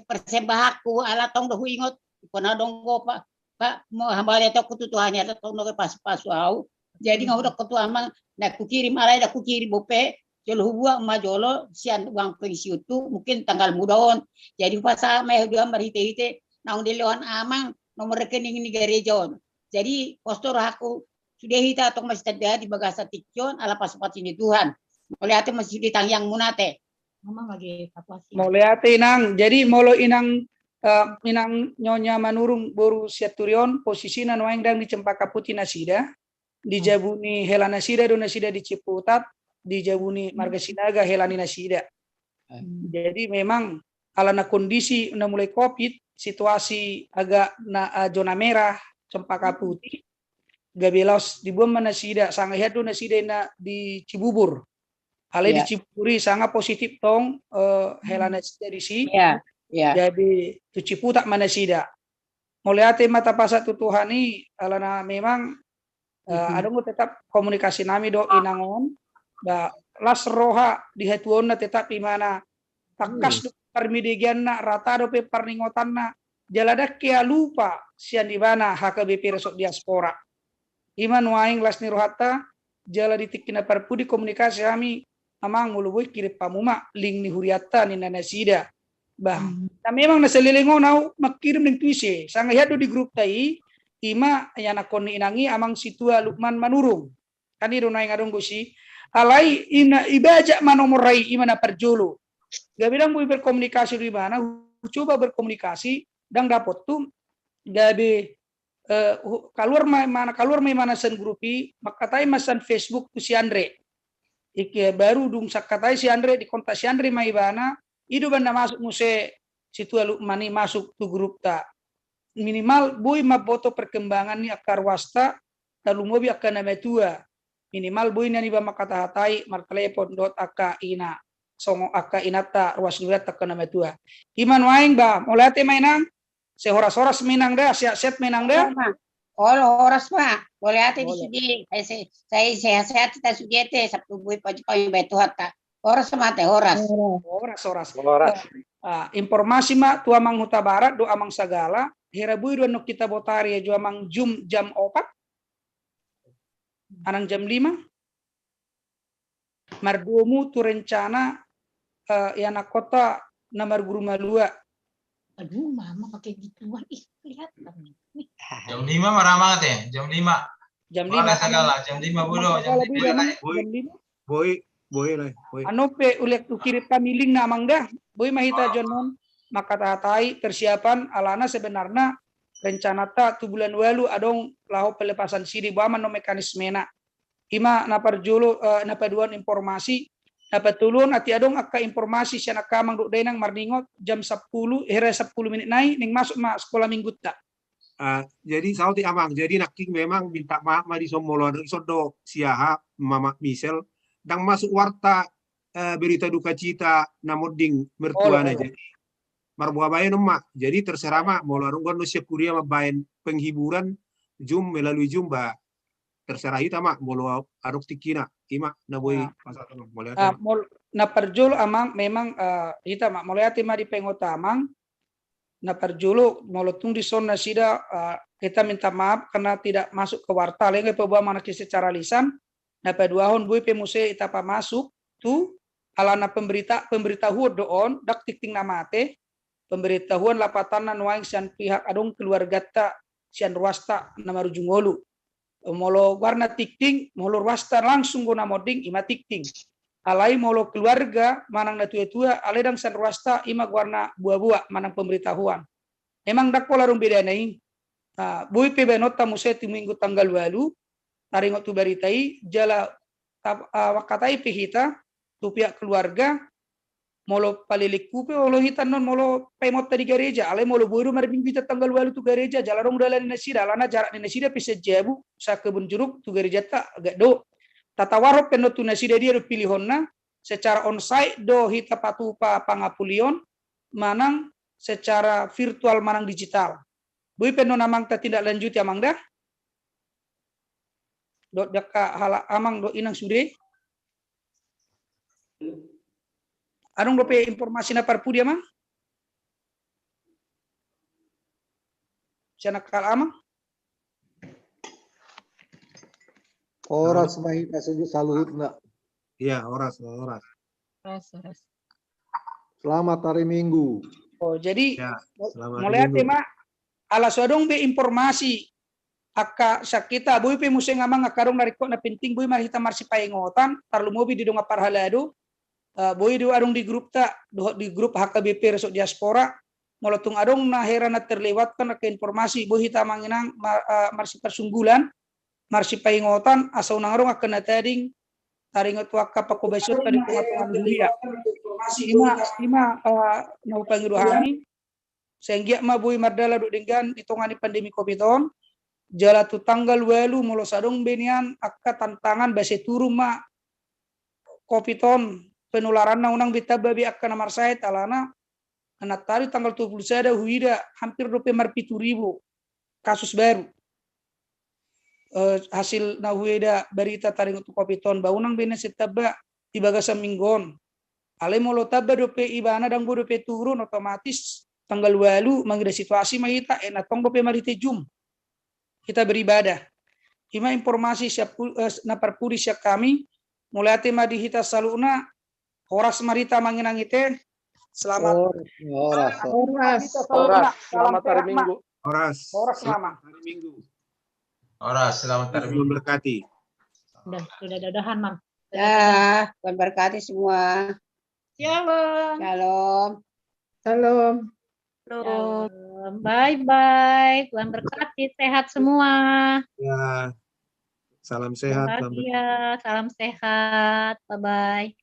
persembahaku ala tong dohu ingot pernah dong go pak mau hambale to kututuhan ya tong do pas au jadi ngau udah ketua mang nah kukirim alai dah kukirim bope jolo hubua ma jolo sian uang pengisi itu mungkin tanggal mudaon jadi pas meh dua marite naung dilewan amang nomor rekening ni gereja jadi postur aku sudah hita atau masih ada di bagasa tikyon ala pasupat ini Tuhan. Melihat masih di tangyang munate. Mama lagi evakuasi. Mulai inang. Jadi molo inang nyonya manurung boru siaturion posisinya nuaing dang di Cempaka Putih nasida, di Jabuni helana nasida do nasida di Ciputat, di Jabuni Marga Sinaga helani nasida. Jadi memang alana kondisi na mulai Covid, situasi agak zona merah Cempaka Putih. Gabelos di buam nasida sangahiat do nasida na di Cibubur. Ale Ya. di Cipuri sangat positif tong helana dari si. Ya, ya. Jadi tu Ciputat mana sida. Melihat mata pasat tu Tuhani alana memang ada tetap komunikasi nami do inangon ba las roha di hetuonna tetap di mana takas do parmidigianna rata do pe parningotanna jalada kia lupa sian di mana HKBP resok diaspora iman waing las ni rohata jala ditikina parpudi komunikasi kami amang mulubui kiri pamuma ling ni huriata ni nanasida bah na memang nasalilingo nau makirim ning tuise sanga hiado di grup tai ima yana koni inangi amang situa Lukman manurung kani do naing adong gusi alai ina ibaja manomorai ima na perjolo gabilang bui berkomunikasi di mana coba berkomunikasi dan dapat tuh gabi keluar mana sen grupi makatai masan Facebook tu si Andre iki baru dung sakatai si Andre di kontak si Andre maibana idu banda masuk muse situa Lukmani masuk tu grup ta minimal boy maboto perkembangan ni akar wasta lalu mobi akan nama tua minimal boy nani ba makata hatai martelepon dot aka ina songo aka inata ruas nurat akan nama tua iman waing ba molate mainang sehoras-horas minang dah siap-siap minang dah Oh, horas mah boleh hati di sudi saya sehat-sehat kita sujete sabtu boy pagi-pagi betu hatta horas mah teh horas informasi mah tua mang huta barat do amang sagala herabu do nok kita botari ya jua mang jam 4 anang jam 5 mardomu tu rencana yana kota nomor guru malua aduh mama pakai gituan kelihatan jam 5 marah banget ya jam 5 segala jam 5 bodoh jam 5 boy lah anope ulek tu kirip pamiling namang dah boy mahita jonon maka tatai persiapan alana sebenarnya rencana ta tu bulan walu adong lahu pelepasan siri baman no mekanisme na ima naparjulu napaduan informasi napatulun ati adong akka informasi siya nakamang do denang marningot jam 10 hera 10 menit nai ning masuk ma sekolah minggu ta jadi sauti amang jadi naking memang minta maaf mari somolo sodo siaha mama Michelle dang masuk warta berita duka cita namoding mertuana jadi marbuah bayan emak jadi terserah mak mau larung gon siap kuria mabain penghiburan jum melalui jumba terserah itu mak mau aduk tikina ima na boy na perjul amang memang kita mak mulai ati di pengota amang na perjulu mau tung di sona sida kita minta maaf karena tidak masuk ke warta lenge pebuah mana secara lisan na paduahon boy pemuse itapa masuk tu alana pemberitahuan doon dak tikting namate pemberitahuan lapatan waing sian pihak adong keluarga ta sian ruasta nama rujungolu molo warna tikting molo ruasta langsung guna moding ima tikting alai molo keluarga manang na tua-tua aledang sian ruasta ima warna buah-buah manang pemberitahuan emang dak pola rung beda nai bui pe benota museti minggu tanggal 8 taringot tu baritai jala wakatai pihita tu pihak keluarga molo palilik kupe molo hitan non molo pemot di gereja ale molo buru mari minggu tanggal 8 tu gereja jalarong dalan nasida lana jarak nasida pise jabu sa kebun jeruk tu gereja ta agak do tatawaro penno tu nasida dia pilihonna secara onsite do hita patupa pangapulion manang secara virtual manang digital bui penno namang ta tindak lanjut ya mangda do daka hala amang do inang sude anong dope informasi na parpudi amang siya nakal amang horas mahi saluhut na iya horas selamat hari Minggu jadi ya, mulai tema ala sodong be informasi akka sakita bui pe museng amang akarong nariko na penting bui marita marsi paingotan tarlu mobi di donga parhalado bui do adong di grup ta di grup HKBP resok diaspora molotung adong na hera na terlewatkan ke informasi bui hita manginang marsi persunggulan marsi paingotan asau nangrong akan natading taringot waka pakobesot tadi pengatungan dunia ima no pangiruhani sehingga ma bui mardala do dengan ditongani pandemi Covid-19 jala tu tanggal 8 molo sadong benian akka tantangan base turu ma Kopiton penularan unang beta babi akan nomor saya talana anak tadi tanggal 21 huida hampir 25.000 kasus baru. Hasil nahueda berita taring untuk Kopiton baunang bena setaba di bagasa minggon. Ale molo tabba dope ibana dan dope turun otomatis tanggal 8 mangida situasi mahita enak tong dope marite jum. Kita beribadah. Ima informasi siap na perpuri siap kami mulai tema dihita saluna horas marita manginangite. Selamat Selamat hari Minggu. Horas. Horas mama. Hari Minggu. Horas, selamat hari Minggu. Memberkati. Sudah dadahan, Mam. Ya, Tuhan berkati semua. Shalom. Shalom. Salam. Shalom. Bye-bye. Tuhan berkati. Sehat semua. Ya. Salam sehat. Bahagia. Salam sehat. Bye-bye.